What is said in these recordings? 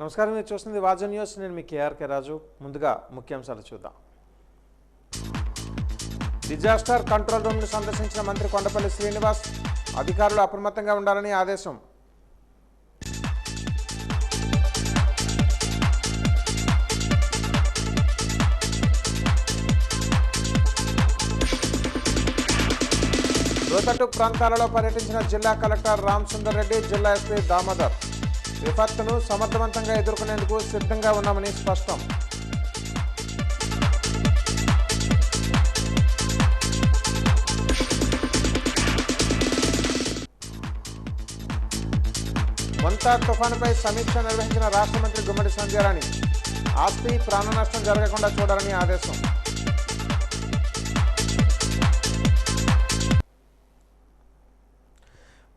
నమస్కారం, మీరు చూస్తుంది వాజ న్యూస్. నేను మీ కేఆర్కే రాజు. ముందుగా ముఖ్యాంశాలు చూద్దాం. డిజాస్టర్ కంట్రోల్ రూమ్ను సందర్శించిన మంత్రి కొండపల్లి శ్రీనివాస్, అధికారులు అప్రమత్తంగా ఉండాలని ఆదేశం. లోతట్టు ప్రాంతాలలో పర్యటించిన జిల్లా కలెక్టర్ రామసుందర్ రెడ్డి, జిల్లా ఎస్పీ దామోదర్. విపత్తును సమర్థవంతంగా ఎదుర్కొనేందుకు సిద్ధంగా ఉన్నామని స్పష్టం. మొంతా తుఫానుపై సమీక్ష నిర్వహించిన రాష్ట్ర మంత్రి గుమ్మడి సంధ్యారాణి, ఆస్తి ప్రాణ నష్టం జరగకుండా చూడాలని ఆదేశం.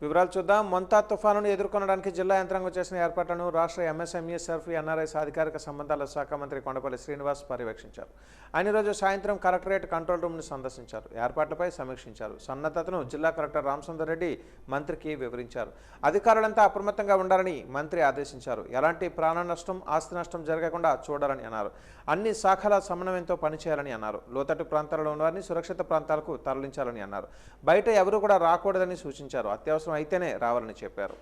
వివరాలు చూద్దాం. మొంతా తుఫానును ఎదుర్కొనడానికి జిల్లా యంత్రాంగం చేసిన ఏర్పాట్లను రాష్ట్ర ఎంఎస్ఎంఈ, సర్ఫ్, ఎన్ఆర్ఐస్ అధికారిక సంబంధాల శాఖ మంత్రి కొండపల్లి శ్రీనివాస్ పర్యవేక్షించారు. ఆయన రోజు సాయంత్రం కలెక్టరేట్ కంట్రోల్ రూమ్ను సందర్శించారు. ఏర్పాట్లపై సమీక్షించారు. సన్నద్ధతను జిల్లా కలెక్టర్ రామసుందర్ రెడ్డి మంత్రికి వివరించారు. అధికారులంతా అప్రమత్తంగా ఉండాలని మంత్రి ఆదేశించారు. ఎలాంటి ప్రాణ నష్టం, ఆస్తి నష్టం జరగకుండా చూడాలని అన్నారు. అన్ని శాఖల సమన్వయంతో పనిచేయాలని అన్నారు. లోతట్టు ప్రాంతాలలో ఉన్నవారిని సురక్షిత ప్రాంతాలకు తరలించాలని అన్నారు. బయట ఎవరూ కూడా రాకూడదని సూచించారు. అత్యవసరం అయితేనే రావాలని చెప్పారు.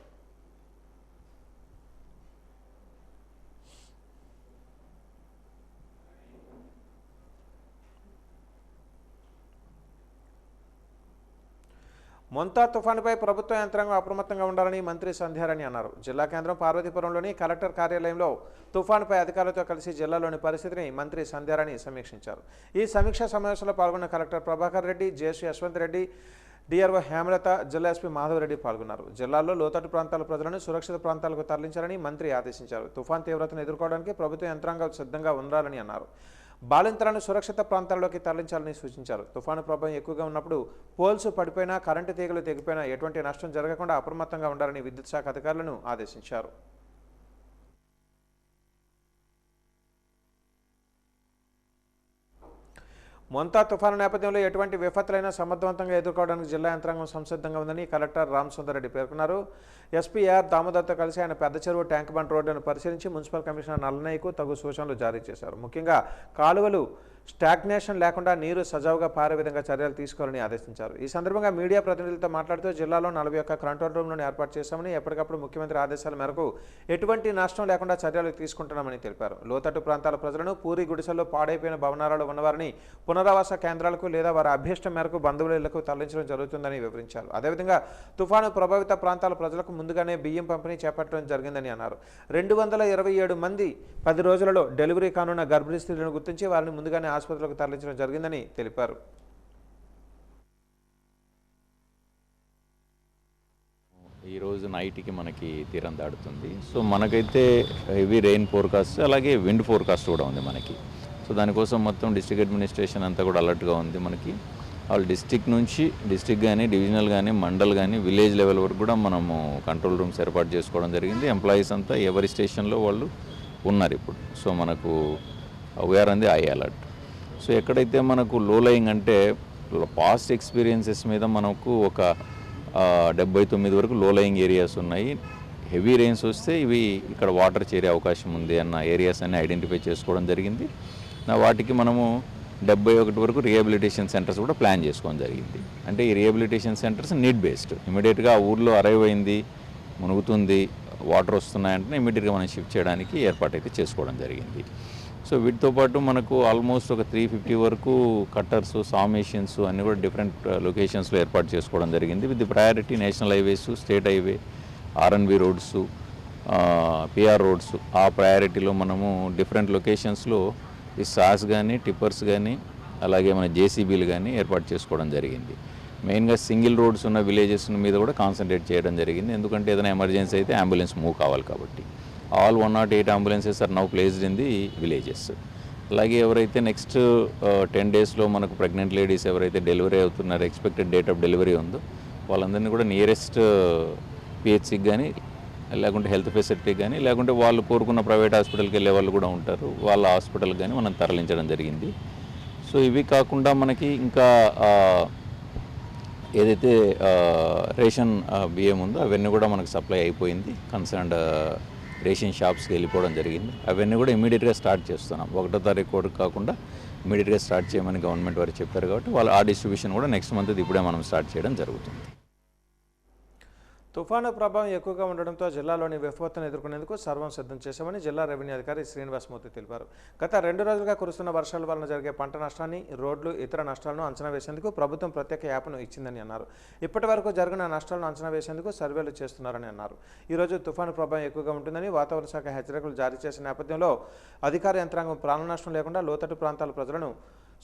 మొంతా తుఫానుపై ప్రభుత్వ యంత్రాంగం అప్రమత్తంగా ఉండాలని మంత్రి సంధ్యారాణి అన్నారు. జిల్లా కేంద్రం పార్వతీపురంలోని కలెక్టర్ కార్యాలయంలో తుఫానుపై అధికారులతో కలిసి జిల్లాలోని పరిస్థితిని మంత్రి సంధ్యారాణి సమీక్షించారు. ఈ సమీక్షా సమావేశంలో పాల్గొన్న కలెక్టర్ ప్రభాకర్ రెడ్డి, జేసీ యశ్వంత్ రెడ్డి, డిఆర్ఓ హేమలత, జిల్లా ఎస్పీ మాధవరెడ్డి పాల్గొన్నారు. జిల్లాలో లోతట్టు ప్రాంతాల ప్రజలను సురక్షిత ప్రాంతాలకు తరలించాలని మంత్రి ఆదేశించారు. తుఫాన్ తీవ్రతను ఎదుర్కోవడానికి ప్రభుత్వ యంత్రాంగం సిద్ధంగా ఉండాలని అన్నారు. బాలింతలను సురక్షిత ప్రాంతాల్లోకి తరలించాలని సూచించారు. తుఫాను ప్రభావం ఎక్కువగా ఉన్నప్పుడు పోల్స్ పడిపోయినా, కరెంటు తీగలు తెగిపోయినా ఎటువంటి నష్టం జరగకుండా అప్రమత్తంగా ఉండాలని విద్యుత్ శాఖ అధికారులను ఆదేశించారు. మొంతా తుఫాను నేపథ్యంలో ఎటువంటి విపత్తులైనా సమర్థవంతంగా ఎదుర్కోవడానికి జిల్లా యంత్రాంగం సంసిద్ధంగా ఉందని కలెక్టర్ రామసుందర్ రెడ్డి పేర్కొన్నారు. ఎస్పీ ఆర్ దామోదర్తో కలిసి ఆయన పెద్ద చెరువు ట్యాంక్ బండ్ రోడ్డును పరిశీలించి మున్సిపల్ కమిషనర్ నల్లనయ్యకు తగు సూచనలు జారీ చేశారు. ముఖ్యంగా కాలువలు స్టాగ్నేషన్ లేకుండా నీరు సజావుగా పారే విధంగా చర్యలు తీసుకోవాలని ఆదేశించారు. ఈ సందర్భంగా మీడియా ప్రతినిధులతో మాట్లాడుతూ జిల్లాలో 41 కంట్రోల్ రూమ్లను ఏర్పాటు చేశామని, ఎప్పటికప్పుడు ముఖ్యమంత్రి ఆదేశాల మేరకు ఎటువంటి నష్టం లేకుండా చర్యలు తీసుకుంటున్నామని తెలిపారు. లోతట్టు ప్రాంతాల ప్రజలను పూరి గుడిసెల్లో పాడైపోయిన భవనాలలో ఉన్నవారిని పునరావాస కేంద్రాలకు లేదా వారి అభ్యష్టం మేరకు బంధువుల ఇళ్లకు తరలించడం జరుగుతుందని వివరించారు. అదేవిధంగా తుఫాను ప్రభావిత ప్రాంతాల ప్రజలకు ముందుగానే బియ్యం పంపిణీ చేపట్టడం జరిగిందని అన్నారు. 227 మంది 10 రోజులలో డెలివరీ కానున్న గర్భిణీ స్త్రీలను గుర్తించి వారిని ముందుగానే ఆసుపత్రులకు తరలించడం జరిగిందని తెలిపారు. ఈరోజు నైట్కి మనకి తీరం దాడుతుంది. సో మనకైతే హెవీ రెయిన్ ఫోర్కాస్ట్, అలాగే విండ్ ఫోర్కాస్ట్ కూడా ఉంది మనకి. సో దానికోసం మొత్తం డిస్ట్రిక్ట్ అడ్మినిస్ట్రేషన్ అంతా కూడా అలర్ట్గా ఉంది. మనకి వాళ్ళు డిస్ట్రిక్ట్ నుంచి డిస్ట్రిక్ట్ కానీ, డివిజనల్ కానీ, మండల్ కానీ, విలేజ్ లెవెల్ వరకు కూడా మనము కంట్రోల్ రూమ్స్ ఏర్పాటు చేసుకోవడం జరిగింది. ఎంప్లాయీస్ అంతా ఎవరి స్టేషన్లో వాళ్ళు ఉన్నారు ఇప్పుడు. సో మనకు we are on the high alert. So ఎక్కడైతే మనకు లో లయింగ్ అంటే పాస్ట్ ఎక్స్పీరియన్సెస్ మీద మనకు ఒక 79 వరకు లో లయింగ్ ఏరియాస్ ఉన్నాయి. హెవీ రెయిన్స్ వస్తే ఇవి ఇక్కడ వాటర్ చేరే అవకాశం ఉంది అన్న ఏరియాస్ అన్ని ఐడెంటిఫై చేసుకోవడం జరిగింది. వాటికి మనము 71 వరకు రిహాబిలిటేషన్ సెంటర్స్ కూడా ప్లాన్ చేసుకోవడం జరిగింది. అంటే ఈ రిహాబిలిటేషన్ సెంటర్స్ నీడ్ బేస్డ్. ఇమీడియట్గా ఆ ఊర్లో అరైవ్ అయింది, మునుగుతుంది, వాటర్ వస్తున్నాయంటే ఇమీడియట్గా మనం షిఫ్ట్ చేయడానికి ఏర్పాటు అయితే చేసుకోవడం జరిగింది. సో వీటితో పాటు మనకు ఆల్మోస్ట్ ఒక 350 వరకు కట్టర్స్, సామేషన్స్ అన్నీ కూడా డిఫరెంట్ లొకేషన్స్లో ఏర్పాటు చేసుకోవడం జరిగింది. With the priority national highways, state highway, RNB roads, PR roads, ఆ ప్రయారిటీలో మనము డిఫరెంట్ లొకేషన్స్లో ఈ సాస్ కానీ, టిప్పర్స్ కానీ, అలాగే మన జేసీబీలు కానీ ఏర్పాటు చేసుకోవడం జరిగింది. మెయిన్గా సింగిల్ రోడ్స్ ఉన్న విలేజెస్ మీద కూడా కాన్సన్ట్రేట్ చేయడం జరిగింది. ఎందుకంటే ఏదైనా ఎమర్జెన్సీ అయితే అంబులెన్స్ మూవ్ కావాలి కాబట్టి. All 108 ambulances are now placed in the villages. అలాగే ఎవరైతే నెక్స్ట్ 10 డేస్లో మనకు ప్రెగ్నెంట్ లేడీస్ ఎవరైతే డెలివరీ అవుతున్నారో, ఎక్స్పెక్టెడ్ డేట్ ఆఫ్ డెలివరీ ఉందో వాళ్ళందరినీ కూడా నియరెస్ట్ పిహెచ్సికి కానీ, లేకుంటే హెల్త్ ఫెసిలిటీకి కానీ, లేకుంటే వాళ్ళు కోరుకున్న ప్రైవేట్ హాస్పిటల్కి వెళ్ళే వాళ్ళు కూడా ఉంటారు, వాళ్ళ హాస్పిటల్కి కానీ మనం తరలించడం జరిగింది. సో ఇవి కాకుండా మనకి ఇంకా ఏదైతే రేషన్ బియ్యం ఉందో అవన్నీ కూడా మనకు సప్లై అయిపోయింది. కన్సర్న్డ్ రేషన్ షాప్స్కి వెళ్ళిపోవడం జరిగింది. అవన్నీ కూడా ఇమీడియట్గా స్టార్ట్ చేస్తున్నాం. 1వ తారీఖు కూడా కాకుండా ఇమీడియట్గా స్టార్ట్ చేయమని గవర్నమెంట్ వారు చెప్పారు కాబట్టి వాళ్ళు ఆ డిస్ట్రిబ్యూషన్ కూడా నెక్స్ట్ మంత్ ఇప్పుడే మనం స్టార్ట్ చేయడం జరుగుతుంది. తుఫాను ప్రభావం ఎక్కువగా ఉండడంతో జిల్లాలోని విపత్తును ఎదుర్కొనేందుకు సర్వం సిద్ధం చేశామని జిల్లా రెవెన్యూ అధికారి శ్రీనివాసమూర్తి తెలిపారు. గత 2 రోజులుగా కురుస్తున్న వర్షాల వలన జరిగే పంట నష్టాన్ని, రోడ్లు, ఇతర నష్టాలను అంచనా వేసేందుకు ప్రభుత్వం ప్రత్యేక యాప్ను ఇచ్చిందని అన్నారు. ఇప్పటి వరకు జరిగిన నష్టాలను అంచనా వేసేందుకు సర్వేలు చేస్తున్నారని అన్నారు. ఈరోజు తుఫాను ప్రభావం ఎక్కువగా ఉంటుందని వాతావరణ శాఖ హెచ్చరికలు జారీ చేసిన నేపథ్యంలో అధికార యంత్రాంగం ప్రాణ నష్టం లేకుండా లోతట్టు ప్రాంతాల ప్రజలను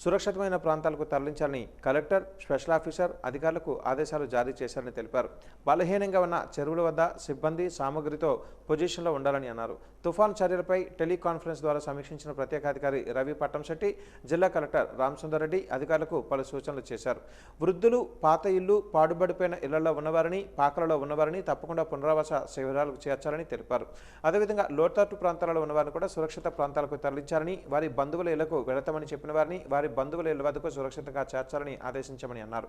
సురక్షితమైన ప్రాంతాలకు తరలించాలని కలెక్టర్, స్పెషల్ ఆఫీసర్ అధికారులకు ఆదేశాలు జారీ చేశారని తెలిపారు. బలహీనంగా ఉన్న చెరువుల వద్ద సిబ్బంది సామగ్రితో పొజిషన్లో ఉండాలని అన్నారు. తుఫాను చర్యలపై టెలికాన్ఫరెన్స్ ద్వారా సమీక్షించిన ప్రత్యేకాధికారి రవి పట్టంశెట్టి, జిల్లా కలెక్టర్ రామసుందర్ రెడ్డి అధికారులకు పలు సూచనలు చేశారు. వృద్ధులు, పాత ఇల్లు, పాడుబడిపోయిన ఇళ్లలో ఉన్నవారిని, పాకలలో ఉన్నవారిని తప్పకుండా పునరావాస శిబిరాలకు చేర్చాలని తెలిపారు. అదేవిధంగా లోతట్టు ప్రాంతాలలో ఉన్నవారిని కూడా సురక్షిత ప్రాంతాలకు తరలించాలని, వారి బంధువుల ఇళ్లకు వెళతామని చెప్పిన వారిని వారి బంధువుల ఇళ్ల వద్దకు సురక్షితంగా చేర్చాలని ఆదేశించామని అన్నారు.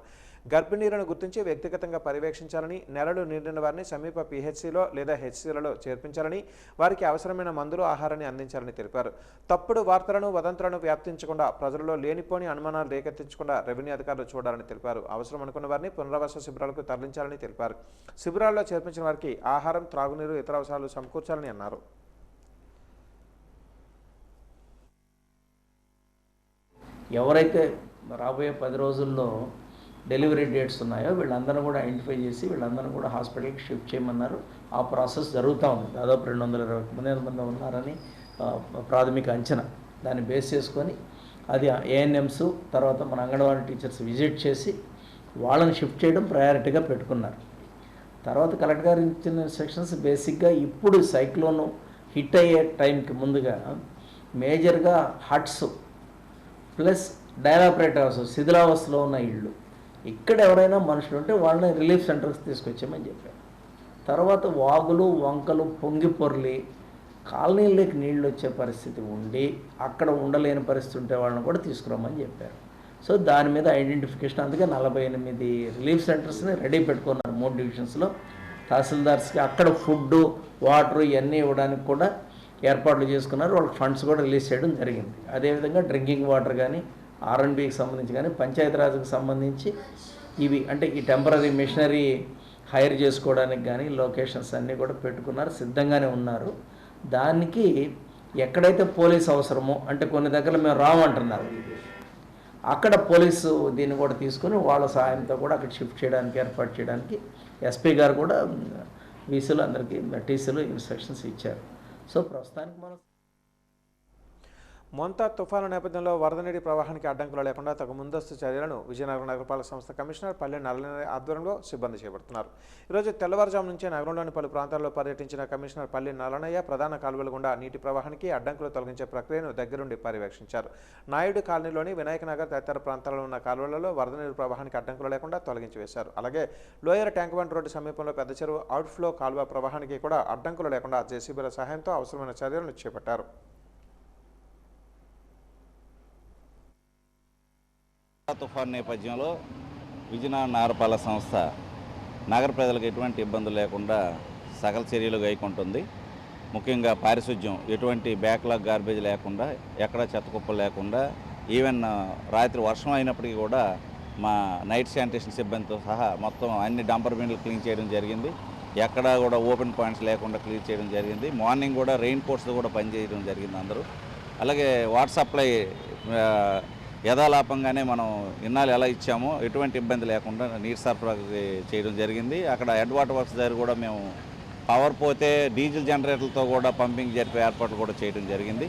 గర్భిణీలను గుర్తించి వ్యక్తిగతంగా పర్యవేక్షించాలని, నెలలు నిండిన వారిని సమీప పిహెచ్సిలో లేదా హెచ్సిలలో చేర్పించాలని, వారికి అవసరమైన మందులు, ఆహారాన్ని అందించాలని తెలిపారు. తప్పుడు వార్తలను, వదంతులను వ్యాప్తించకుండా, ప్రజలలో లేనిపోని అనుమానాలు రేకెత్తించకుండా రెవెన్యూ అధికారులు చూడాలని తెలిపారు. అవసరం అనుకున్న వారిని పునరావాస శిబిరాలకు తరలించాలని తెలిపారు. శిబిరాల్లో చేర్పించిన వారికి ఆహారం, త్రాగునీరు, ఇతర అవసరాలు సమకూర్చాలని అన్నారు. ఎవరైతే రాబోయే 10 రోజుల్లో డెలివరీ డేట్స్ ఉన్నాయో వీళ్ళందరూ కూడా ఐడెంటిఫై చేసి వీళ్ళందరూ కూడా హాస్పిటల్కి షిఫ్ట్ చేయమన్నారు. ఆ ప్రాసెస్ జరుగుతూ ఉంది. దాదాపు 220 మంది ఉన్నారని ప్రాథమిక అంచనా. దాన్ని బేస్ చేసుకొని అది ఏఎన్ఎంస్ తర్వాత మన అంగన్వాడీ టీచర్స్ విజిట్ చేసి వాళ్ళని షిఫ్ట్ చేయడం ప్రయారిటీగా పెట్టుకున్నారు. తర్వాత కలెక్టర్ గారు ఇచ్చిన ఇన్స్ట్రక్షన్స్ బేసిక్గా ఇప్పుడు సైక్లోన్ హిట్ అయ్యే టైంకి ముందుగా మేజర్గా హట్స్ ప్లస్ డైలాపరేట్ హౌస్, శిథిలావస్థలో ఉన్న ఇళ్ళు, ఇక్కడ ఎవరైనా మనుషులు ఉంటే వాళ్ళని రిలీఫ్ సెంటర్కి తీసుకొచ్చామని చెప్పారు. తర్వాత వాగులు, వంకలు పొంగి పొర్లి కాలనీలోకి నీళ్ళు వచ్చే పరిస్థితి ఉండి అక్కడ ఉండలేని పరిస్థితి ఉంటే వాళ్ళని కూడా తీసుకురామని చెప్పారు. సో దాని మీద ఐడెంటిఫికేషన్, అందుకే 48 రిలీఫ్ సెంటర్స్ని రెడీ పెట్టుకున్నారు 3 డివిజన్స్లో. తహసీల్దార్స్కి అక్కడ ఫుడ్డు, వాటర్ ఇవన్నీ ఇవ్వడానికి కూడా ఏర్పాట్లు చేసుకున్నారు. వాళ్ళకి ఫండ్స్ కూడా రిలీజ్ చేయడం జరిగింది. అదేవిధంగా డ్రింకింగ్ వాటర్ కానీ, R&Bకి సంబంధించి కానీ, పంచాయతీరాజ్కి సంబంధించి ఇవి అంటే ఈ టెంపరీ మిషనరీ హైర్ చేసుకోవడానికి కానీ లొకేషన్స్ అన్నీ కూడా పెట్టుకున్నారు, సిద్ధంగానే ఉన్నారు. దానికి ఎక్కడైతే పోలీస్ అవసరమో, అంటే కొన్ని దగ్గర మేము రామంటున్నారు, అక్కడ పోలీసు దీన్ని కూడా తీసుకొని వాళ్ళ సహాయంతో కూడా అక్కడ షిఫ్ట్ చేయడానికి ఏర్పాటు చేయడానికి ఎస్పీ గారు కూడా వీసీలు అందరికీ టీసీలు ఇన్స్ట్రక్షన్స్ ఇచ్చారు. సో ప్రస్తుతానికి మనం మొంతా తుఫాను నేపథ్యంలో వరద నీటి ప్రవాహానికి అడ్డంకులు లేకుండా తగు ముందస్తు చర్యలను విజయనగరం నగరపాలక సంస్థ కమిషనర్ పల్లె నల్లనయ్య ఆధ్వర్యంలో సిబ్బంది చేపడుతున్నారు. ఈరోజు తెల్లవారుజాము నుంచే నగరంలోని పలు ప్రాంతాల్లో పర్యటించిన కమిషనర్ పల్లె నల్లనయ్య ప్రధాన కాలువల గుండా నీటి ప్రవాహానికి అడ్డంకులు తొలగించే ప్రక్రియను దగ్గరుండి పర్యవేక్షించారు. నాయుడు కాలనీలోని వినాయక నగర్ తదితర ప్రాంతాల్లో ఉన్న కాలువలలో వరద నీటి ప్రవాహానికి అడ్డంకులు లేకుండా తొలగించి వేశారు. అలాగే లోయర్ ట్యాంక్ బండ్ రోడ్డు సమీపంలో పెద్ద చెరువు అవుట్ఫ్లో కాలువ ప్రవాహానికి కూడా అడ్డంకులు లేకుండా జేసీబీల సహాయంతో అవసరమైన చర్యలను చేపట్టారు. తుఫాన్ నేపథ్యంలో విజయనగరం నగరపాలక సంస్థ నగర ప్రజలకు ఎటువంటి ఇబ్బందులు లేకుండా సకల చర్యలు గైకొంటుంది. ముఖ్యంగా పారిశుధ్యం, ఎటువంటి బ్యాక్లాగ్ గార్బేజ్ లేకుండా, ఎక్కడ చెత్త కుప్పలు లేకుండా, ఈవెన్ రాత్రి వర్షం అయినప్పటికీ కూడా మా నైట్ శానిటేషన్ సిబ్బందితో సహా మొత్తం అన్ని డంపర్ బిన్లు క్లీన్ చేయడం జరిగింది. ఎక్కడా కూడా ఓపెన్ పాయింట్స్ లేకుండా క్లీన్ చేయడం జరిగింది. మార్నింగ్ కూడా రెయిన్ కోట్స్ కూడా పనిచేయడం జరిగింది అందరూ. అలాగే వాటర్ సప్లై యథాలాపంగానే మనం ఇన్నాళ్ళు ఎలా ఇచ్చామో ఎటువంటి ఇబ్బంది లేకుండా నీరు సరఫరా చేయడం జరిగింది. అక్కడ హెడ్ వాటర్ వర్క్స్ దగ్గర కూడా మేము పవర్ పోతే డీజిల్ జనరేటర్లతో కూడా పంపింగ్ జరిపే ఏర్పాట్లు కూడా చేయడం జరిగింది.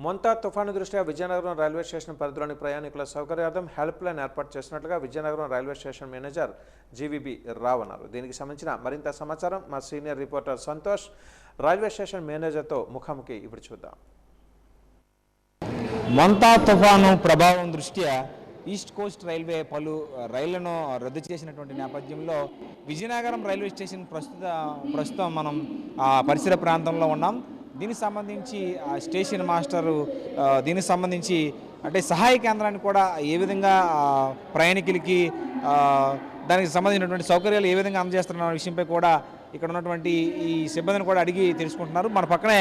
మొంతా తుఫాను దృష్ట్యా విజయనగరం రైల్వే స్టేషన్ పరిధిలోని ప్రయాణికుల సౌకర్యార్థం హెల్ప్ లైన్ ఏర్పాటు చేసినట్లుగా Vizianagaram railway station manager GVB Rao అన్నారు. దీనికి సంబంధించిన మరింత సమాచారం మా senior reporter Santosh railway station మేనేజర్తో ముఖాముఖి ఇప్పుడు చూద్దాం. మొంతా తుఫాను ప్రభావం దృష్ట్యా ఈస్ట్ కోస్ట్ రైల్వే పలు రైళ్లను రద్దు చేసినటువంటి నేపథ్యంలో విజయనగరం రైల్వే స్టేషన్ ప్రస్తుతం మనం పరిసర ప్రాంతంలో ఉన్నాం. దీనికి సంబంధించి స్టేషన్ మాస్టరు దీనికి సంబంధించి అంటే సహాయ కేంద్రాన్ని కూడా ఏ విధంగా ప్రయాణికులకి దానికి సంబంధించినటువంటి సౌకర్యాలు ఏ విధంగా అందజేస్తున్న విషయంపై కూడా ఇక్కడ ఉన్నటువంటి ఈ సిబ్బందిని కూడా అడిగి తెలుసుకుంటున్నారు. మన పక్కనే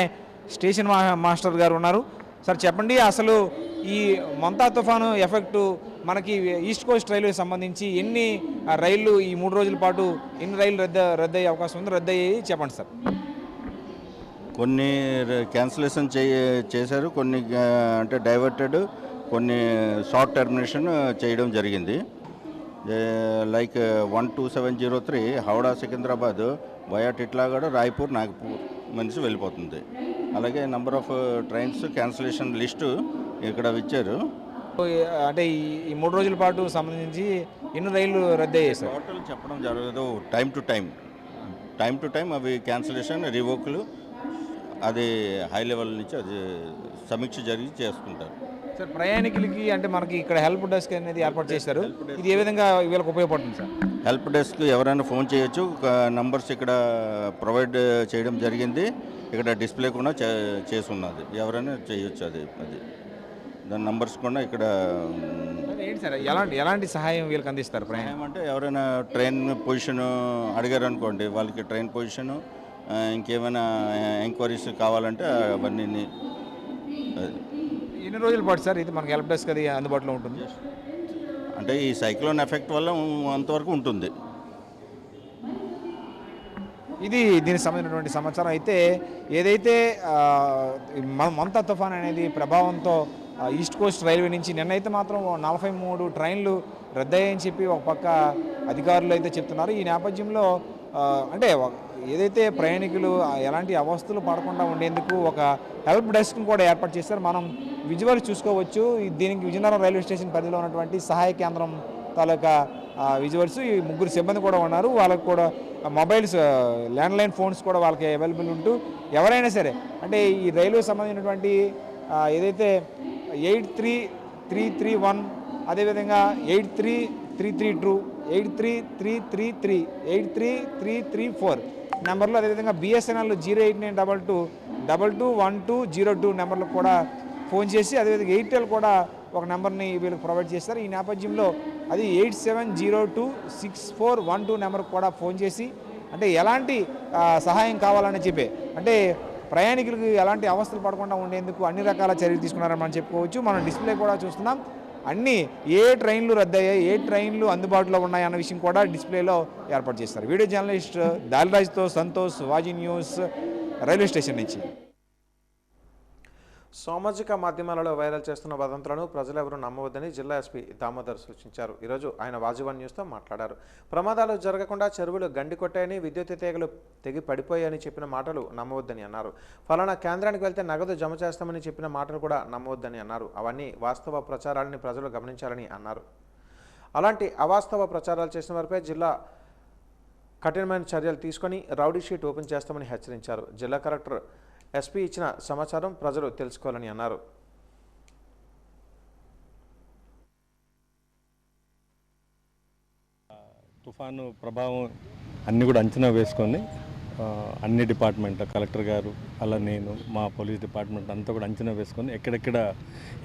స్టేషన్ మాస్టర్ గారు ఉన్నారు. సార్ చెప్పండి, అసలు ఈ మొంతా తుఫాను ఎఫెక్టు మనకి ఈస్ట్ కోస్ట్ రైల్వే సంబంధించి ఎన్ని రైళ్లు ఈ 3 రోజుల పాటు ఎన్ని రైళ్లు రద్దయ్యే అవకాశం ఉందో రద్దయ్యాయి చెప్పండి సార్. కొన్ని క్యాన్సిలేషన్ చేశారు, కొన్ని అంటే డైవర్టెడ్, కొన్ని షార్ట్ టర్మినేషన్ చేయడం జరిగింది. లైక్ 12703 హౌడా సికింద్రాబాద్ వయా టిట్లాగడ రాయ్పూర్ నాగపూర్ మనిషి వెళ్ళిపోతుంది. అలాగే number of trains cancellation list ఇక్కడ ఇచ్చారు. అంటే ఈ 3 రోజుల పాటు సంబంధించి ఎన్ని రైళ్లు రద్దయ్యాయి సార్? టోటల్ చెప్పడం జరగదు. టైం టు టైం అవి క్యాన్సిలేషన్ రివోక్లు అది హై లెవెల్ నుంచి అది సమీక్ష జరిగి చేసుకుంటారు. సార్ ప్రయాణికులకి అంటే మనకి ఇక్కడ హెల్ప్ డెస్క్ అనేది ఏర్పాటు చేశారు. ఇది ఏ విధంగా వీళ్ళకి ఉపయోగపడుతుంది సార్? హెల్ప్ డెస్క్ ఎవరైనా ఫోన్ చేయొచ్చు. నంబర్స్ ఇక్కడ ప్రొవైడ్ చేయడం జరిగింది. ఇక్కడ డిస్ప్లే కూడా చేసి ఉన్నది. ఎవరైనా చేయొచ్చు. అది దాని నంబర్స్ కూడా ఇక్కడ. ఏంటి సార్ ఎలాంటి సహాయం వీళ్ళకి అందిస్తారు? ప్రయాణం అంటే ఎవరైనా ట్రైన్ పొజిషన్ అడిగారు అనుకోండి, వాళ్ళకి ట్రైన్ పొజిషను ఇంకేమైనా ఎంక్వైరీస్ కావాలంటే అవన్నీ. ఎన్ని రోజుల పాటు సార్ ఇది మనకి హెల్ప్ డెస్క్ అది అందుబాటులో ఉంటుంది? అంటే ఈ సైక్లోన్ ఎఫెక్ట్ వల్ల అంతవరకు ఉంటుంది. ఇది దీనికి సంబంధించినటువంటి సమాచారం. అయితే ఏదైతే మొంతా తుఫాన్ అనేది ప్రభావంతో ఈస్ట్ కోస్ట్ రైల్వే నుంచి నిన్నైతే మాత్రం 43 ట్రైన్లు రద్దయ్యాయని చెప్పి ఒక పక్క అధికారులు అయితే చెప్తున్నారు. ఈ నేపథ్యంలో అంటే ఏదైతే ప్రయాణికులు ఎలాంటి అవస్థలు పడకుండా ఉండేందుకు ఒక హెల్ప్ డెస్క్ను కూడా ఏర్పాటు చేశారు. మనం విజువల్ చూసుకోవచ్చు. దీనికి విజయనగరం రైల్వే స్టేషన్ పరిధిలో ఉన్నటువంటి సహాయ కేంద్రం తాలూకా విజువల్స్. ఈ 3 సిబ్బంది కూడా ఉన్నారు. వాళ్ళకు కూడా మొబైల్స్ ల్యాండ్లైన్ ఫోన్స్ కూడా వాళ్ళకి అవైలబుల్ ఉంటూ ఎవరైనా సరే అంటే ఈ రైల్వే సంబంధించినటువంటి ఏదైతే 83331 అదేవిధంగా 83332 83333 83334 నెంబర్లో, అదేవిధంగా బిఎస్ఎన్ఎల్ 08922221202 నెంబర్లకు కూడా ఫోన్ చేసి అదేవిధంగా ఎయిర్టెల్ కూడా ఒక నెంబర్ని వీళ్ళకి ప్రొవైడ్ చేస్తారు. ఈ నేపథ్యంలో అది 87026412 నెంబర్కి కూడా ఫోన్ చేసి అంటే ఎలాంటి సహాయం కావాలని చెప్పి అంటే ప్రయాణికులకు ఎలాంటి అవస్థలు పడకుండా ఉండేందుకు అన్ని రకాల చర్యలు తీసుకున్నారని మనం చెప్పుకోవచ్చు. మనం డిస్ప్లే కూడా చూస్తున్నాం. అన్నీ ఏ ట్రైన్లు రద్దయ్యాయి, ఏ ట్రైన్లు అందుబాటులో ఉన్నాయి అన్న విషయం కూడా డిస్ప్లేలో ఏర్పాటు చేస్తారు. వీడియో జర్నలిస్ట్ దాల్రాజ్తో Santosh, Vaaji news, railway station నుంచి. సామాజిక మాధ్యమాలలో వైరల్ చేస్తున్న వదంతులను ప్రజలెవరూ నమ్మవద్దని జిల్లా ఎస్పీ దామోదర్ సూచించారు. ఈరోజు ఆయన వాజీవన్ న్యూస్తో మాట్లాడారు. ప్రమాదాలు జరగకుండా చెరువులు గండి కొట్టాయని, విద్యుత్ తీగలు తెగి పడిపోయాయని చెప్పిన మాటలు నమ్మవద్దని అన్నారు. ఫలానా కేంద్రానికి వెళ్తే నగదు జమ చేస్తామని చెప్పిన మాటలు కూడా నమ్మవద్దని అన్నారు. అవన్నీ వాస్తవ ప్రచారాలని ప్రజలు గమనించాలని అన్నారు. అలాంటి అవాస్తవ ప్రచారాలు చేసిన వారిపై జిల్లా కఠినమైన చర్యలు తీసుకొని రౌడీ షీట్ ఓపెన్ చేస్తామని హెచ్చరించారు. జిల్లా కలెక్టర్ ఎస్పీ ఇచ్చిన సమాచారం ప్రజలు తెలుసుకోవాలని అన్నారు. తుఫాను ప్రభావం అన్నీ కూడా అంచనా వేసుకొని అన్ని డిపార్ట్మెంట్ కలెక్టర్ గారు అలా నేను మా పోలీస్ డిపార్ట్మెంట్ అంతా కూడా అంచనా వేసుకొని ఎక్కడెక్కడ